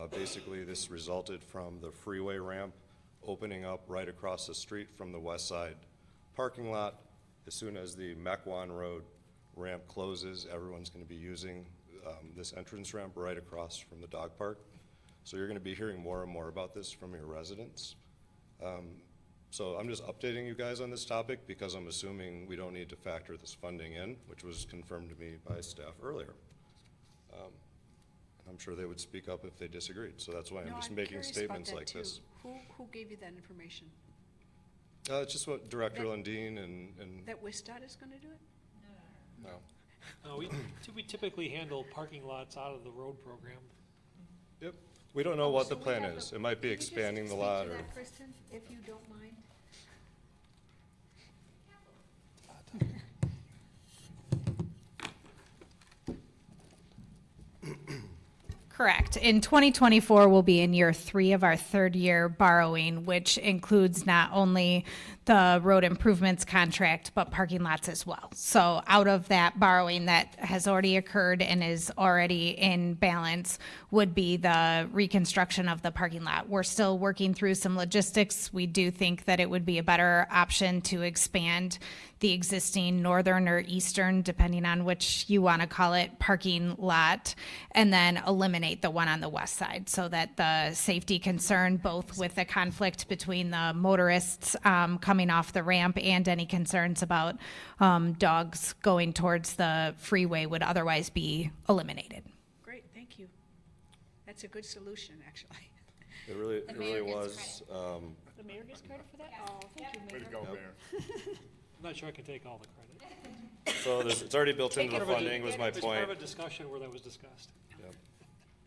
Basically, this resulted from the freeway ramp opening up right across the street from the West Side parking lot. As soon as the Mequon Road ramp closes, everyone's going to be using this entrance ramp right across from the dog park. So you're going to be hearing more and more about this from your residents. So I'm just updating you guys on this topic because I'm assuming we don't need to factor this funding in, which was confirmed to me by staff earlier. I'm sure they would speak up if they disagreed, so that's why I'm just making statements like this. Who gave you that information? It's just what Director Lundin and, That WISDOT is gonna do it? no. We typically handle parking lots out of the road program. Yep. We don't know what the So we plan have is. a- It might be Can you just expanding the speak to lot or. that, Kristen, if you don't mind? Correct. In 2024, we'll be in year 3 of our third year borrowing, which includes not only the road improvements contract, but parking lots as well. So out of that borrowing that has already occurred and is already in balance would be the reconstruction of the parking lot. We're still working through some logistics. We do think that it would be a better option to expand the existing northern or eastern, depending on which you want to call it, parking lot, and then eliminate the one on the west side so that the safety concern, both with the conflict between the motorists coming off the ramp and any concerns about dogs going towards the freeway would otherwise be eliminated. Great, thank you. That's a good solution, actually. It really, The it mayor really gets was. The mayor gets credit for that? Oh, thank you, Way Mayor. to go, Yep. Mayor. I'm not sure I can take all the credit. So it's already built into the Part of a- funding was my It's part point. of a discussion where that was discussed. Yep.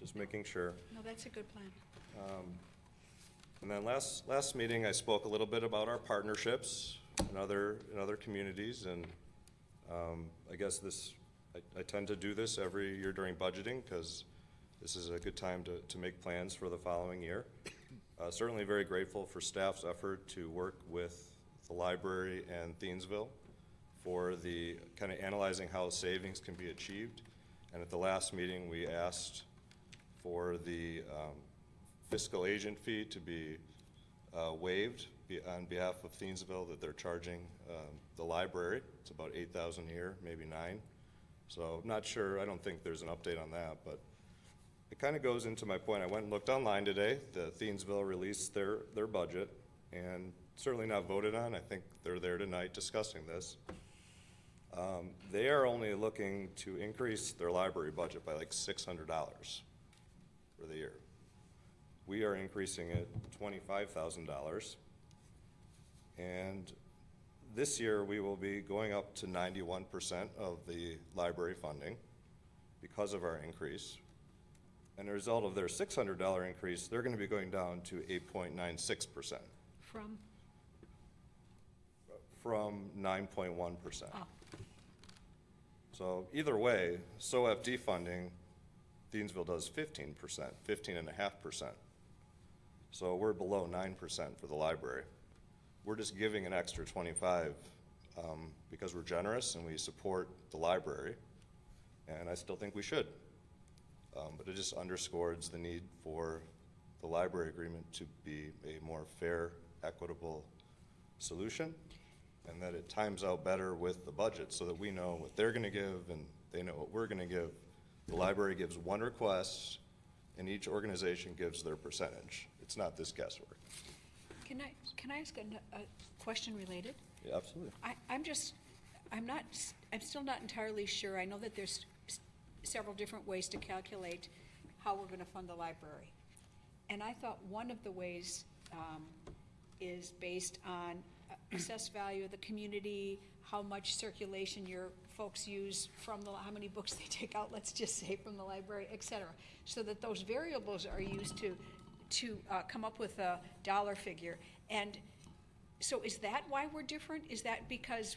Just making sure. No, that's a good plan. And then last meeting, I spoke a little bit about our partnerships in other communities, and I guess I tend to do this every year during budgeting, because this is a good time to make plans for the following year. Certainly very grateful for staff's effort to work with the library and Thiensville for the kind of analyzing how savings can be achieved. And at the last meeting, we asked for the fiscal agent fee to be waived on behalf of Thiensville, that they're charging the library. It's about $8,000 a year, maybe $9,000. So I'm not sure, I don't think there's an update on that, but it kind of goes into my point. I went and looked online today. The Thiensville released their budget, and certainly not voted on. I think they're there tonight discussing this. They are only looking to increase their library budget by like $600 for the year. We are increasing it $25,000. And this year, we will be going up to 91% of the library funding because of our increase. And a result of their $600 increase, they're going to be going down to 8.96%. From 9.1%. Oh. So either way, SOFD funding, Thiensville does 15%, 15.5%. So we're below 9% for the library. We're just giving an extra 25 because we're generous and we support the library, and I still think we should. But it just underscores the need for the library agreement to be a more fair, equitable solution, and that it times out better with the budget so that we know what they're gonna give and they know what we're gonna give. The library gives one request and each organization gives their percentage. It's not this guesswork. Can I ask a question related? Yeah, absolutely. I'm still not entirely sure. I know that there's several different ways to calculate how we're gonna fund the library. And I thought one of the ways is based on assessed value of the community, how much circulation your folks use from how many books they take out, let's just say, from the library, et cetera. So that those variables are used to come up with a dollar figure. And so is that why we're different? Is that because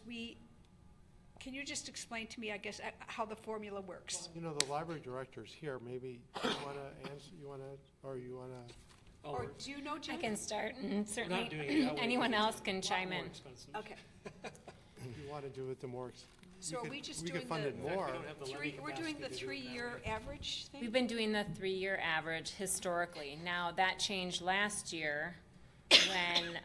can you just explain to me, I guess, how the formula works? You know, the library director's here, maybe you wanna answer, you wanna, Or do you know, I Jim? can start, and We're certainly not doing it that way anyone because else it's can a lot chime more in. expensive. Okay, you wanna do it the more, so are we just we doing could fund the it In fact, we more. don't have the levy we're doing the capacity to do it that 3-year way. average thing? We've been doing the 3-year average historically. Now, that changed last year when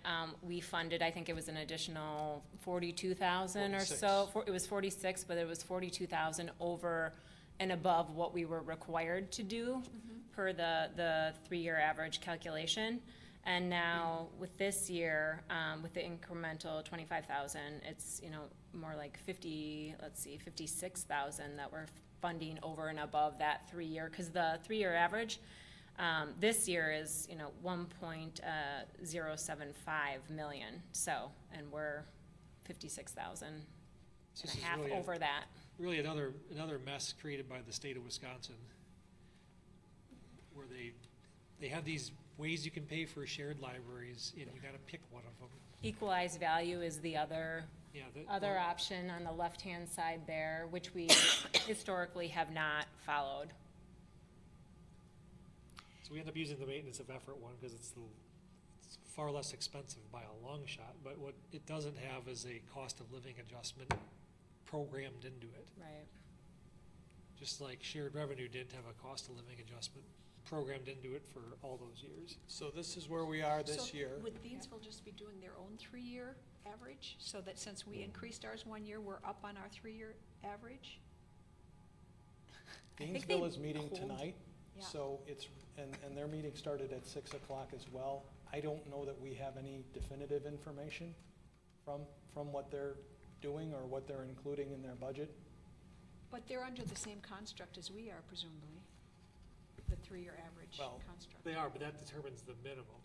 we funded, I think it was an additional 42,000 or so. 46. It was 46, but it was 42,000 over and above what we were required to do per the 3-year average calculation. And now with this year, with the incremental 25,000, it's, more like 56,000 that we're funding over and above that 3-year, because the 3-year average This year is, 1.075 million, so, and we're 56,000 So and this a is half really over that. Really another mess created by the state of Wisconsin, where they have these ways you can pay for shared libraries, and you gotta pick one of them. Equalized value is the other Yeah, other option on the left-hand side there, which we historically have not followed. So we end up using the maintenance of effort one, because it's far less expensive by a long shot, but what it doesn't have is a cost of living adjustment programmed into it. Right. Just like shared revenue didn't have a cost of living adjustment programmed into it for all those years. So this is where we are this So year. would Thiensville just be doing their own 3-year average, so that since we increased ours 1 year, we're up on our 3-year average? I think they Thiensville is meeting hold- tonight, Yeah. so and their meeting started at 6 o'clock as well. I don't know that we have any definitive information from what they're doing or what they're including in their budget. But they're under the same construct as we are, presumably, the 3-year average Well, construct. They are, but that determines the minimum.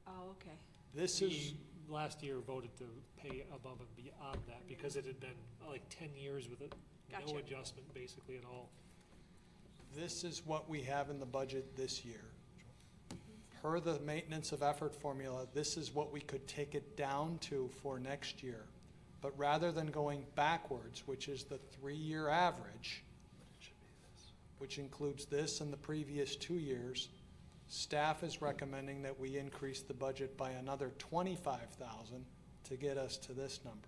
Oh, okay. This is, Last year voted to pay above and beyond that, because it had been like 10 years with it, no Gotcha. adjustment basically at all. this is what we have in the budget this year. Per the maintenance of effort formula, this is what we could take it down to for next year. But rather than going backwards, which is the 3-year average, which includes this and the previous 2 years, staff is recommending that we increase the budget by another 25,000 to get us to this number.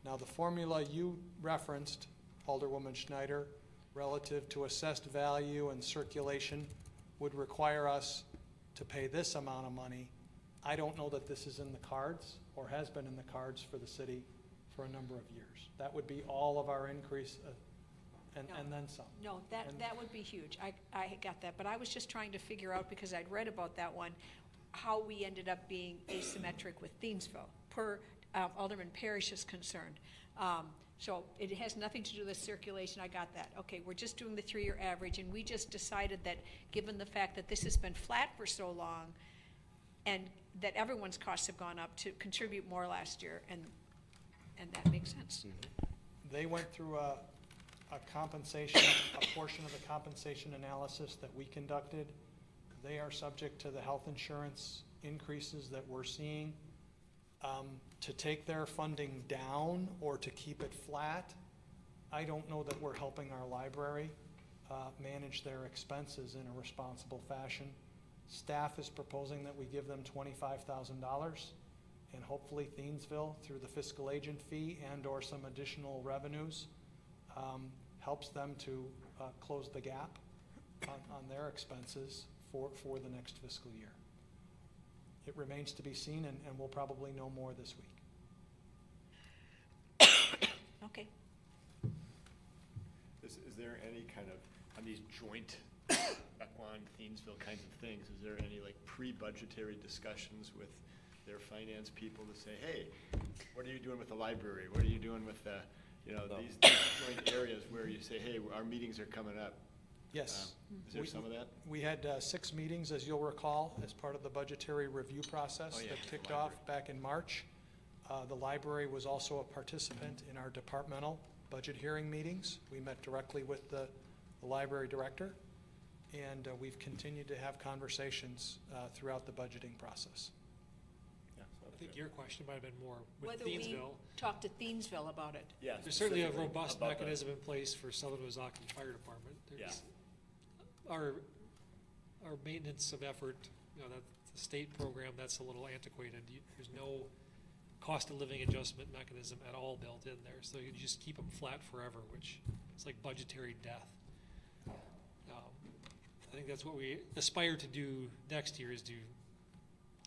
Now, the formula you referenced, Alderwoman Schneider, relative to assessed value and circulation, would require us to pay this amount of money. I don't know that this is in the cards or has been in the cards for the city for a number of years. That would be all of our increase and then some. No, that would be huge. I got that, but I was just trying to figure out, because I'd read about that one, how we ended up being asymmetric with Thiensville, per Alderman Parrish is concerned. So it has nothing to do with circulation, I got that. Okay, we're just doing the 3-year average, and we just decided that, given the fact that this has been flat for so long, and that everyone's costs have gone up, to contribute more last year, and that makes sense. They went through a compensation, a portion of the compensation analysis that we conducted. They are subject to the health insurance increases that we're seeing. To take their funding down or to keep it flat, I don't know that we're helping our library manage their expenses in a responsible fashion. Staff is proposing that we give them $25,000, and hopefully Thiensville, through the fiscal agent fee and/or some additional revenues, helps them to close the gap on their expenses for the next fiscal year. It remains to be seen, and we'll probably know more this week. Okay. Is there any kind of, on these joint Mequon, Thiensville kinds of things, is there any like pre-budgetary discussions with their finance people to say, hey, what are you doing with the library? What are you doing with the, these joint areas where you say, hey, our meetings are coming up? Yes. Is there some of that? We had 6 meetings, as you'll recall, as part of the budgetary review process Oh, yeah, that the kicked library. off back in March. The library was also a participant in our departmental budget hearing meetings. We met directly with the library director, and we've continued to have conversations throughout the budgeting process. Yeah, so I think your question might have been more with Whether we Thiensville. talk to Thiensville about it. Yeah, There's certainly a specifically robust about the- mechanism in place for Southern Wisconsin Fire Department. There's our maintenance of effort, that's the state program, that's a little antiquated. There's no cost of living adjustment mechanism at all built in there, so you just keep them flat forever, which is like budgetary death. I think that's what we aspire to do next year, is to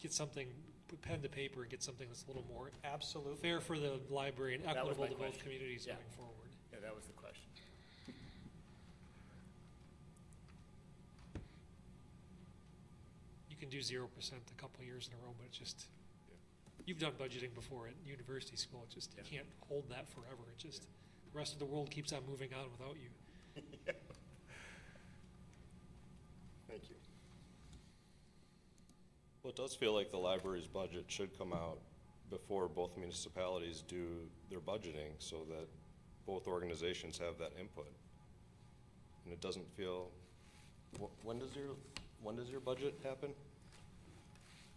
get something, put pen to paper and get something that's a little more Absolutely. fair for the library and That was equitable my to both question. communities Yeah. going forward. Yeah, that was the question. You can do 0% a couple of years in a row, but it's just, you've done budgeting before at university school, it's just, you can't hold that forever, it just, the rest of the world keeps on moving on without you. Thank you. Well, it does feel like the library's budget should come out before both municipalities do their budgeting so that both organizations have that input. And it doesn't feel, when does your budget happen?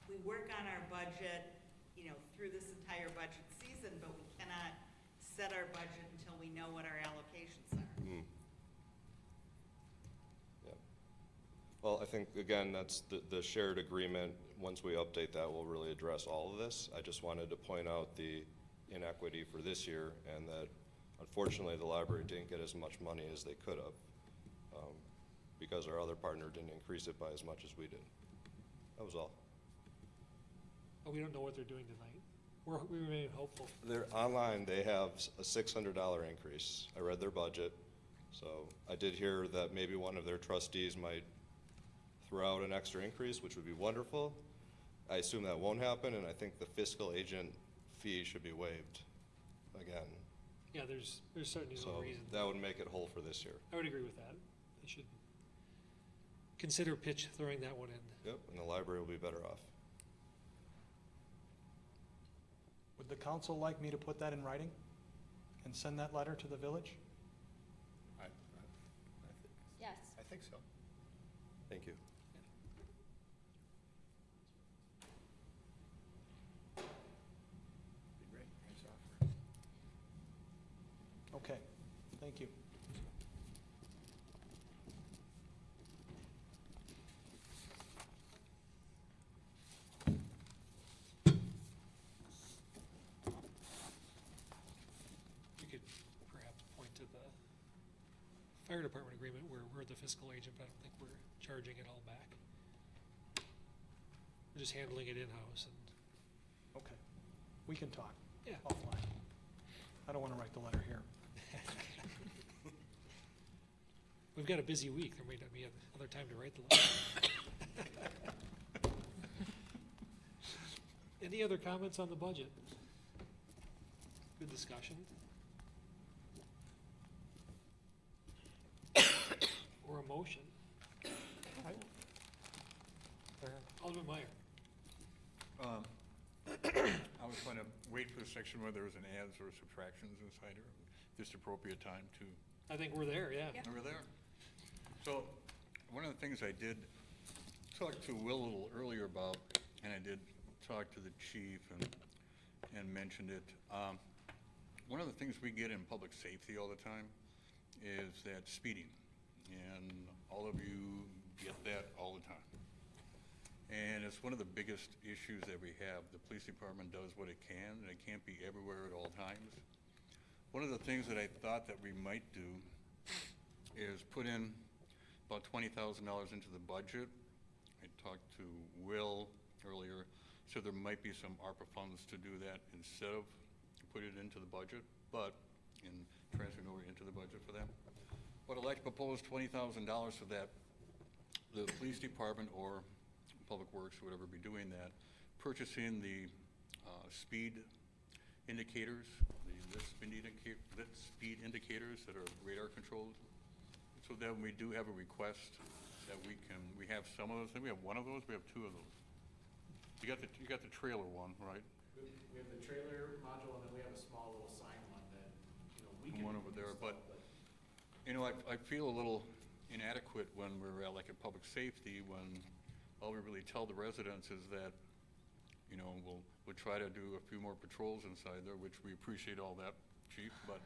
We work on our budget, you know, through this entire budget season, but we cannot set our budget until we know what our allocations are. Yeah. Well, I think, again, that's the shared agreement. Once we update that, we'll really address all of this. I just wanted to point out the inequity for this year and that unfortunately the library didn't get as much money as they could have because our other partner didn't increase it by as much as we did. That was all. But we don't know what they're doing tonight. We remain hopeful. They're online, they have a $600 increase. I read their budget, so I did hear that maybe one of their trustees might throw out an extra increase, which would be wonderful. I assume that won't happen, and I think the fiscal agent fee should be waived again. Yeah, there's certainly no So reason. that would make it whole for this year. I would agree with that. They should consider throwing that one in. Yep, and the library will be better off. Would the council like me to put that in writing and send that letter to the village? Yes. I think so. Thank you. Be great. Nice offer. Okay, thank you. We could perhaps point to the fire department agreement where we're the fiscal agent, but I don't think we're charging it all back. We're just handling it in-house and, Okay, we can talk yeah. offline. I don't want to write the letter here. We've got a busy week. There may not be another time to write the letter. Any other comments on the budget? Good discussion. Or a motion? Alderman Meyer. I was going to wait for the section where there was an adds or subtractions inside or this appropriate time to. I think we're there, yeah. Over there. So, one of the things I did talk to Will a little earlier about, and I did talk to the chief and mentioned it. One of the things we get in public safety all the time is that speeding. And all of you get that all the time. And it's one of the biggest issues that we have. The police department does what it can, and it can't be everywhere at all times. One of the things that I thought that we might do is put in about $20,000 into the budget. I talked to Will earlier, so there might be some ARPA funds to do that instead of put it into the budget, but in transferring over into the budget for them. But I'd like to propose $20,000 so that the police department or Public Works, or whatever, be doing that, purchasing the speed indicators, the lit speed indicators that are radar controlled, so that when we do have a request that we have some of those. I think we have one of those, we have two of those. You got the trailer one, right? We have the trailer module, and then we have a small little sign one that, you know, we can. One over there, but, you know, I feel a little inadequate when we're at, like, at public safety, when all we really tell the residents is that, you know, we'll try to do a few more patrols inside there, which we appreciate all that, chief, but,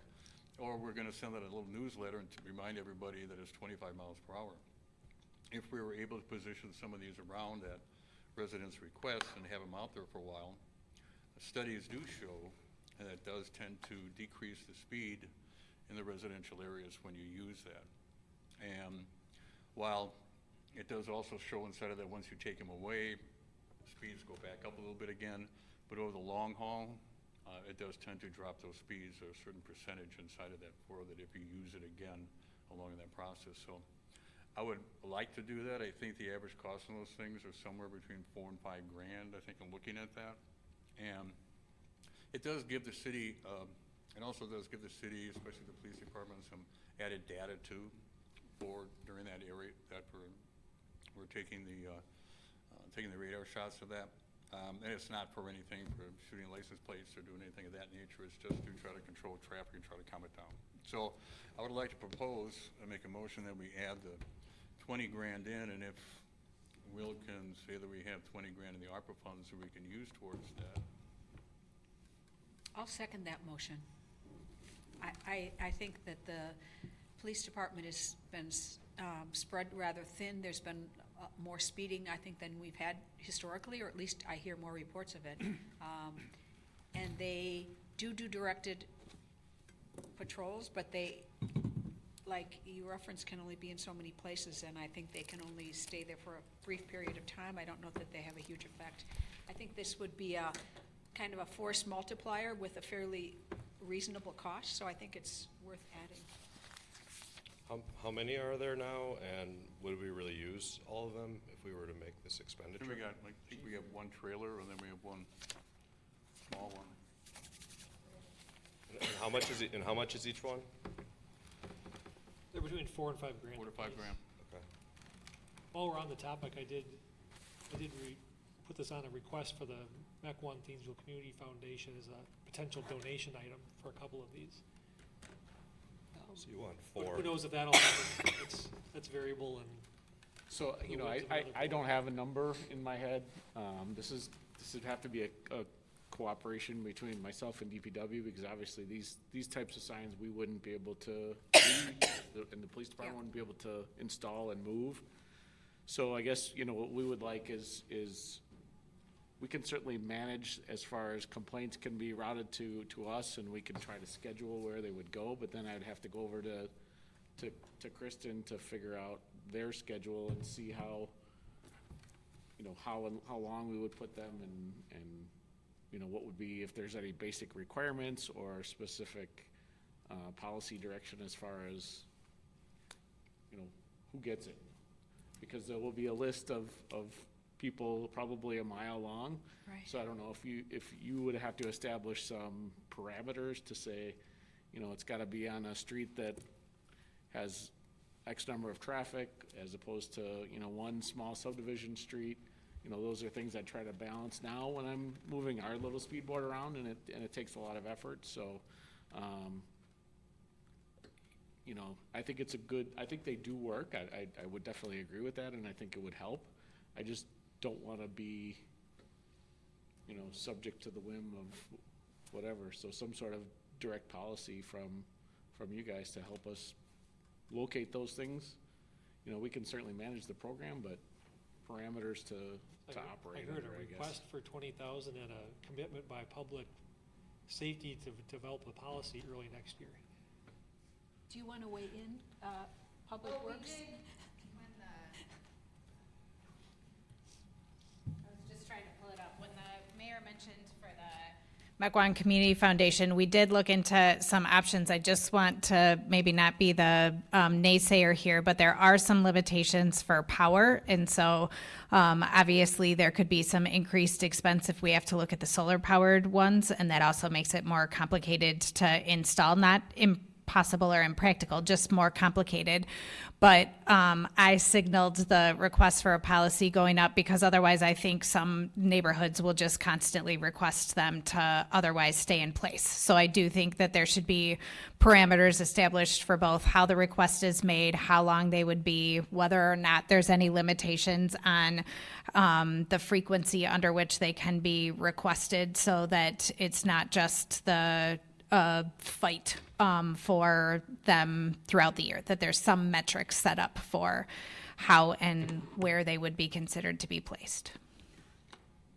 or we're gonna send out a little newsletter and to remind everybody that it's 25 miles per hour. If we were able to position some of these around at residents' requests and have them out there for a while, studies do show that it does tend to decrease the speed in the residential areas when you use that. And while it does also show inside of that once you take them away, speeds go back up a little bit again, but over the long haul, it does tend to drop those speeds a certain percentage inside of that for that if you use it again along in that process. So I would like to do that. I think the average cost on those things are somewhere between $4 and $5 grand. I think I'm looking at that. And it does give the city, it also does give the city, especially the police department, some added data too for during that area that we're taking the taking the radar shots of that. And it's not for anything for shooting license plates or doing anything of that nature. It's just to try to control traffic and try to calm it down. So I would like to propose and make a motion that we add the 20 grand in, and if Will can say that we have 20 grand in the ARPA funds that we can use towards that. I'll second that motion. I think that the police department has been spread rather thin. There's been more speeding, I think, than we've had historically, or at least I hear more reports of it. And they do directed patrols, but they, like you referenced, can only be in so many places, and I think they can only stay there for a brief period of time. I don't know that they have a huge effect. I think this would be a kind of a force multiplier with a fairly reasonable cost, so I think it's worth adding. How many are there now, and would we really use all of them if we were to make this I expenditure? think I think we have one trailer, and then we have one small one. And how much is each one? They're between $4 and $5 grand. 4 to 5 grand. Okay. While we're on the topic, I did put this on a request for the Mequon Thiensville Community Foundation as a potential donation item for a couple of these. So you want Who 4? knows if that'll happen? That's variable, and So, you know, We'll work I together. don't have a number in my head. This would have to be a cooperation between myself and DPW, because obviously these types of signs we wouldn't be able to, and the police department wouldn't be able to install and move. So I guess, you know, what we would like is we can certainly manage as far as complaints can be routed to us, and we can try to schedule where they would go, but then I'd have to go over to Kristen to figure out their schedule and see how, you know, how long we would put them, and you know, what would be, if there's any basic requirements or specific policy direction as far as, you know, who gets it. Because there will be a list of people probably a mile long. Right. So I don't know if you would have to establish some parameters to say, you know, it's gotta be on a street that has X number of traffic as opposed to, you know, one small subdivision street. You know, those are things I try to balance now when I'm moving our little speed board around, and it takes a lot of effort, so, you know, I think I think they do work. I would definitely agree with that, and I think it would help. I just don't wanna be, you know, subject to the whim of whatever, so some sort of direct policy from you guys to help us locate those things. You know, we can certainly manage the program, but parameters to operate I heard under, a I guess. request for 20,000 and a commitment by public safety to develop a policy early next year. Do you want to weigh in, Public Works? I was just trying to pull it up. When the mayor mentioned for the Mequon Community Foundation, we did look into some options. I just want to maybe not be the naysayer here, but there are some limitations for power. And so obviously there could be some increased expense if we have to look at the solar powered ones. And that also makes it more complicated to install, not impossible or impractical, just more complicated. But I signaled the request for a policy going up because otherwise I think some neighborhoods will just constantly request them to otherwise stay in place. So I do think that there should be parameters established for both how the request is made, how long they would be, whether or not there's any limitations on the frequency under which they can be requested, so that it's not just the fight for them throughout the year, that there's some metrics set up for how and where they would be considered to be placed.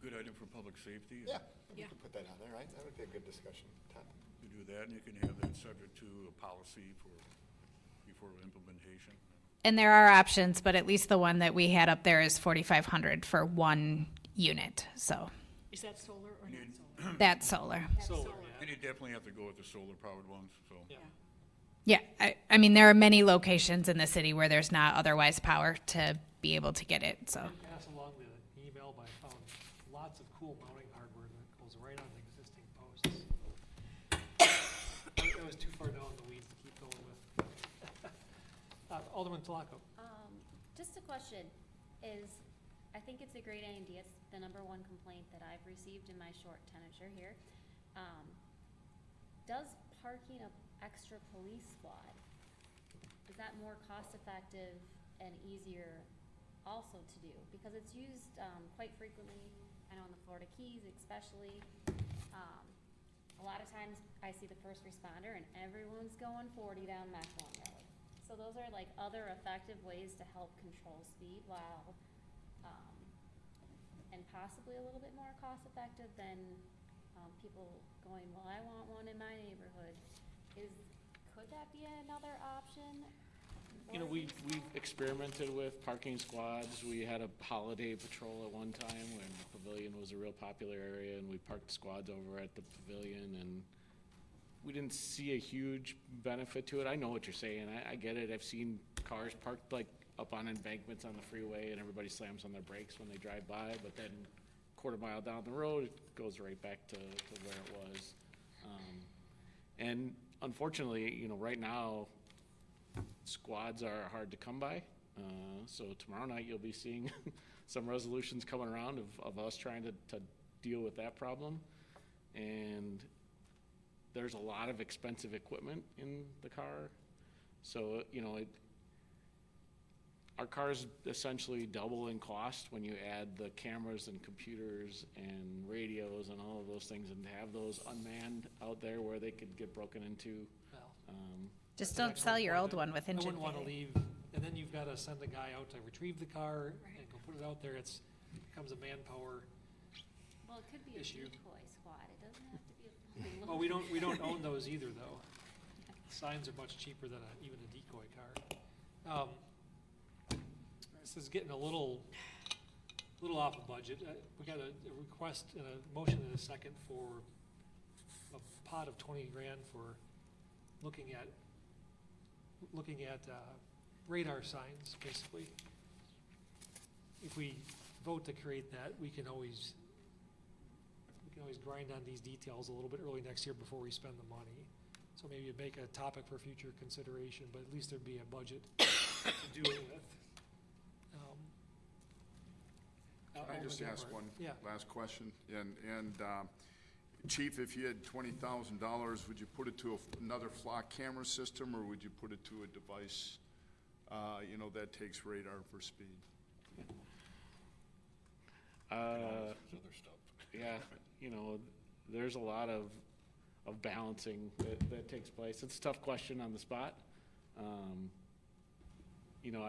Good item for public safety. Yeah, we Yeah. can put that on there, right? That would be a good discussion topic. You do that, and you can have that subject to a policy before implementation. And there are options, but at least the one that we had up there is 4,500 for one unit, so Is that solar or not solar? that's solar. Solar, And you definitely have to go with the solar-powered ones, so. yeah. Yeah, I mean, there are many locations in the city where there's not otherwise power to be able to get it, so. Pass along the email, but I found lots of cool mounting hardware that goes right on the existing posts. That was too far down the weeds to keep going with. Alderman Talaco. Just a question, is I think it's a great idea. It's the number one complaint that I've received in my short tenure here. Does parking an extra police squad, is that more cost-effective and easier also to do? Because it's used quite frequently, I know in the Florida Keys especially. A lot of times I see the first responder and everyone's going 40 down Mequon Road. So those are like other effective ways to help control speed while, and possibly a little bit more cost-effective than people going, well, I want one in my neighborhood. Could that be another option? You know, Or we've is it- experimented with parking squads. We had a holiday patrol at one time when the pavilion was a real popular area, and we parked squads over at the pavilion, and we didn't see a huge benefit to it. I know what you're saying. I get it. I've seen cars parked like up on embankments on the freeway, and everybody slams on their brakes when they drive by, but then quarter mile down the road, it goes right back to where it was. And unfortunately, you know, right now, squads are hard to come by. So tomorrow night, you'll be seeing some resolutions coming around of us trying to deal with that problem. And there's a lot of expensive equipment in the car. So, you know, our cars essentially double in cost when you add the cameras and computers and radios and all of those things, and to have those unmanned out there where they could get broken into. Well, Just that's an don't sell excellent your point. old one with I engine wouldn't want to failure. leave, and then you've got to send a guy out to retrieve the car and go put it out there. Becomes a manpower. Well, it could be a issue. decoy squad. It doesn't have to be a fully Well, we don't own those either, though. Signs are much cheaper than even a decoy car. This is getting a little off of budget. We got a request and a motion and a second for a pot of 20 grand for looking at radar signs, basically. If we vote to create that, we can always grind on these details a little bit early next year before we spend the money. So maybe it'd make a topic for future consideration, but at least there'd be a budget to do it with. Can I just ask one Yeah. last question? And Chief, if you had $20,000, would you put it to another flock camera system, or would you put it to a device, you know, that takes radar for speed? Other stuff. Yeah, you know, there's a lot of balancing that takes place. It's a tough question on the spot. You know,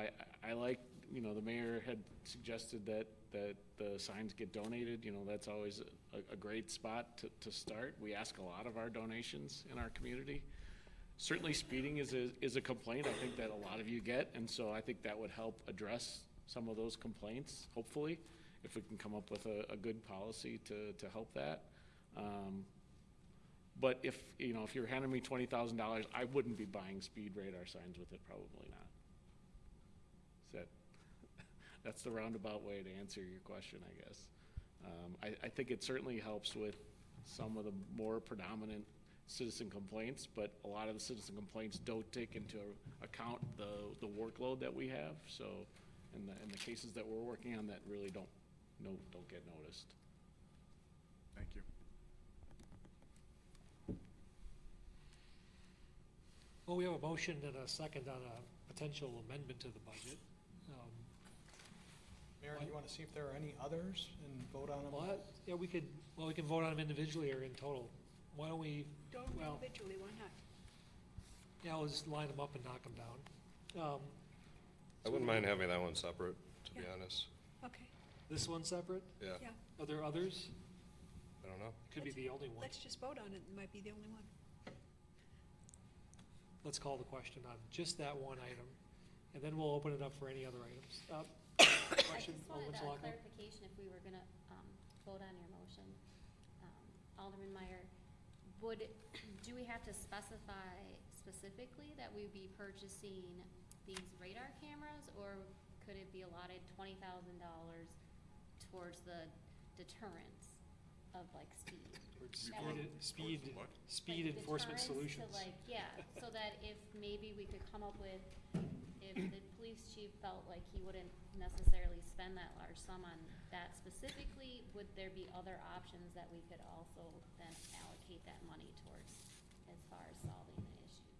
I like, you know, the mayor had suggested that the signs get donated. You know, that's always a great spot to start. We ask a lot of our donations in our community. Certainly speeding is a complaint I think that a lot of you get, and so I think that would help address some of those complaints, hopefully, if we can come up with a good policy to help that. But if you're handing me $20,000, I wouldn't be buying speed radar signs with it, probably not. That's the roundabout way to answer your question, I guess. I think it certainly helps with some of the more predominant citizen complaints, but a lot of the citizen complaints don't take into account the workload that we have. So, in the cases that we're working on, that really don't get noticed. Thank you. Well, we have a motion and a second on a potential amendment to the budget. Mayor, do you want to see if there are any others and vote on them? Yeah, we can vote on them individually or in total. Why don't we, Don't well, individually, why not? yeah, we'll just line them up and knock them down. I wouldn't mind having that one separate, to be Yeah. honest. Okay, This one separate? Yeah, yeah. Are there others? I don't know. Could be the only one. Let's just vote on it. It might be the only one. Let's call the question on just that one item, and then we'll open it up for any other items. I Question, just wanted Alderman a Solaka? clarification if we were gonna, vote on your motion. Alderman Meyer, do we have to specify specifically that we'd be purchasing these radar cameras, or could it be allotted $20,000 towards the deterrence of like speed? Speed Like enforcement deterrence to, solutions. like, yeah, so that if maybe we could come up with, if if the police chief felt like he wouldn't necessarily spend that large sum on that specifically, would there be other options that we could also then allocate that money towards as far as solving the issue?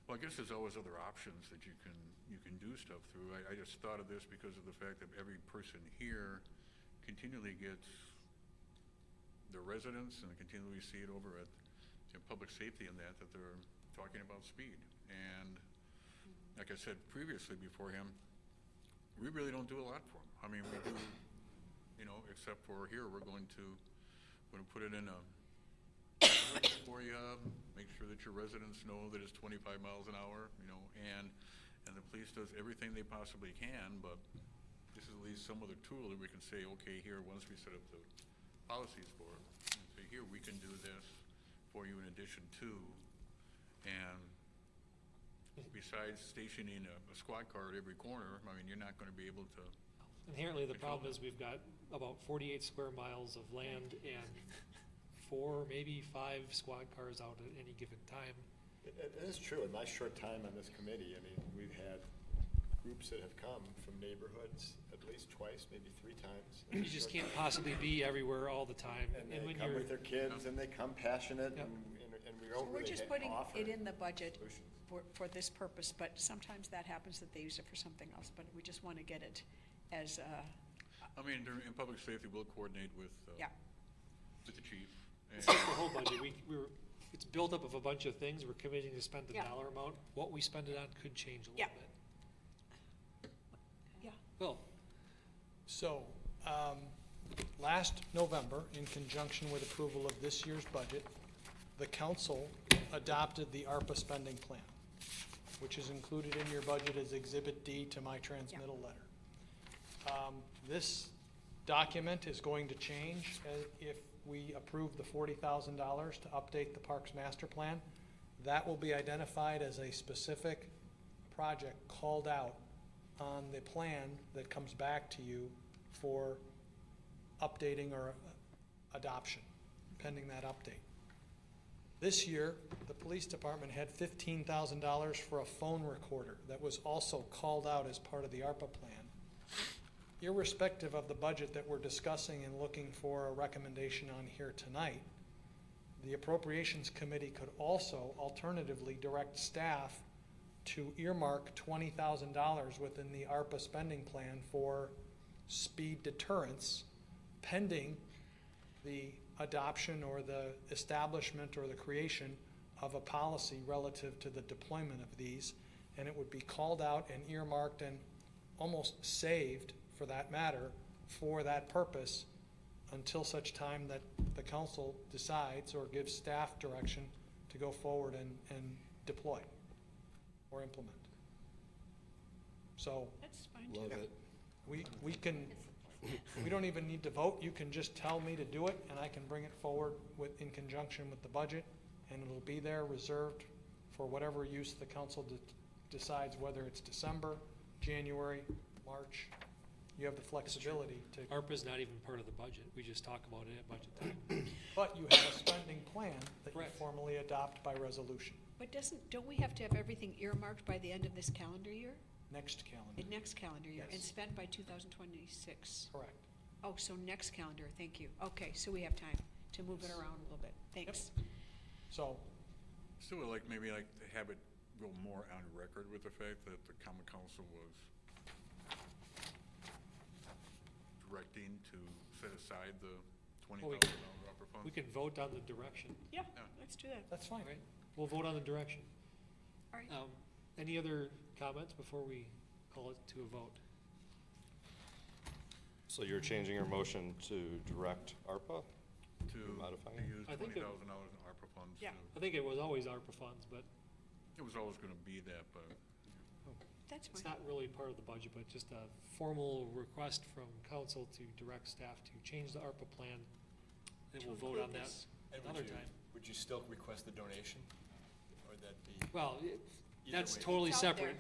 Well, I guess there's always other options that you can do stuff through. I just thought of this because of the fact that every person here continually gets the residents, and continually see it over at public safety and that they're talking about speed. And like I said previously before him, we really don't do a lot for them. I mean, we do, except for here, we're going to put it in a for you, make sure that your residents know that it's 25 miles an hour, and the police does everything they possibly can, but this is at least some other tool that we can say, okay, here, once we set up the policies for it, and say, here, we can do this for you in addition to, and besides stationing a squad car at every corner, I mean, you're not gonna be able to. Inherently, the problem is we've got about 48 square miles of land and 4, maybe 5 squad cars out at any given time. It is true. In my short time on this committee, I mean, we've had groups that have come from neighborhoods at least twice, maybe 3 times. You just can't possibly be everywhere all the time. And they when come you're, with their kids, and they come passionate, Yep. and we So don't we're really just offer putting it in the budget solutions. for this purpose, but sometimes that happens that they use it for something else, but we just want to get it as, I mean, in public safety, we'll coordinate with yeah. the chief. it's not the whole budget. It's built up of a bunch of things. We're committing to spend the Yeah. dollar amount. What we spend it on could change a little Yeah. bit. Yeah. Well, So, last November, in conjunction with approval of this year's budget, the council adopted the ARPA spending plan, which is included in your budget as Exhibit D to my transmittal letter. This document is going to change if we approve the $40,000 to update the Parks Master Plan. That will be identified as a specific project called out on the plan that comes back to you for updating or adoption, pending that update. This year, the police department had $15,000 for a phone recorder that was also called out as part of the ARPA plan. Irrespective of the budget that we're discussing and looking for a recommendation on here tonight, the Appropriations Committee could also alternatively direct staff to earmark $20,000 within the ARPA spending plan for speed deterrence, pending the adoption or the establishment or the creation of a policy relative to the deployment of these. And it would be called out and earmarked and almost saved, for that matter, for that purpose until such time that the council decides or gives staff direction to go forward and deploy or implement. So That's fine. Love it. we don't even need to vote. You can just tell me to do it, and I can bring it forward in conjunction with the budget, and it'll be there reserved for whatever use the council decides, whether it's December, January, March. You have the flexibility to, ARPA's not even part of the budget. We just talk about it at budget time. but you have a spending plan that you Correct. formally adopt by resolution But don't we have to have everything earmarked by the end of this calendar year? next calendar. Next calendar year, and Yes. spent by 2026? Correct. Oh, so next calendar, thank you. Okay, so we have time to move it around a little bit. Thanks. So, Still would maybe to have it go more on record with the fact that the common council was directing to set aside the $20,000 opera funds. We can vote on the direction, Yeah, Yeah. let's do that. that's fine. right? We'll vote on the direction. All right. Any other comments before we call it to a vote? So you're changing your motion to direct ARPA? To modifying? use I think that- $20,000 in ARPA funds. Yeah. I think it was always ARPA funds, but It was always gonna be that, but That's it's fine. not really part of the budget, but just a formal request from council to direct staff to change the ARPA plan. And To we'll vote on include that this. another time. Would you still request the donation, or would that be? Well, Either that's way. totally It's out separate.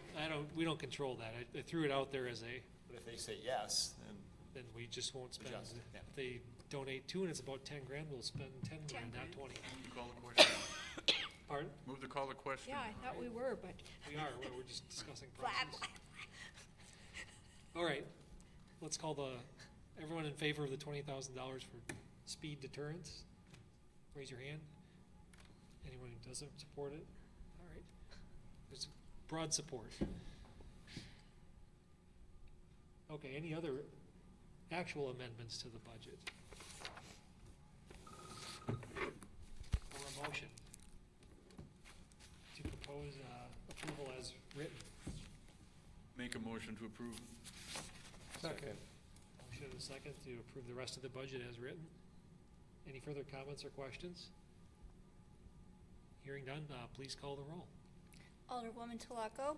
We don't control that. I threw it out there as But if they say yes, then we just won't spend. Adjust, yeah. If they donate 2 and it's about 10 grand, we'll spend 10 grand, 10 not grand. 20. you call the question. Pardon? Move to call the question. Yeah, I thought we were, but. We are, we're just discussing Blah, prices. blah. All right, let's call everyone in favor of the $20,000 for speed deterrence. Raise your hand. Anyone who doesn't support it? All right. There's broad support. Okay, any other actual amendments to the budget? Or a motion to propose approval as written? Make a motion to approve. Second. Motion and a second to approve the rest of the budget as written. Any further comments or questions? Hearing none, please call the roll. Alderwoman Talaco.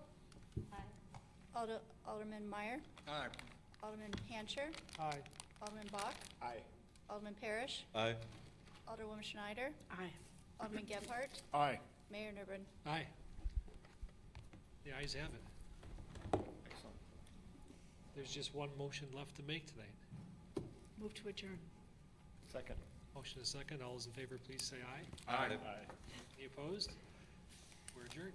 Aye. Alderman Meyer. Aye. Alderman Hancher. Aye. Alderman Bach. Aye. Alderman Parrish. Aye. Alderwoman Schneider. Aye. Alderman Gebhardt. Aye. Mayor Nerben. Aye. The ayes have it. There's just one motion left to make tonight. Move to adjourn. Second. Motion is second. All those in favor, please say aye. Aye. Any opposed? We're adjourned.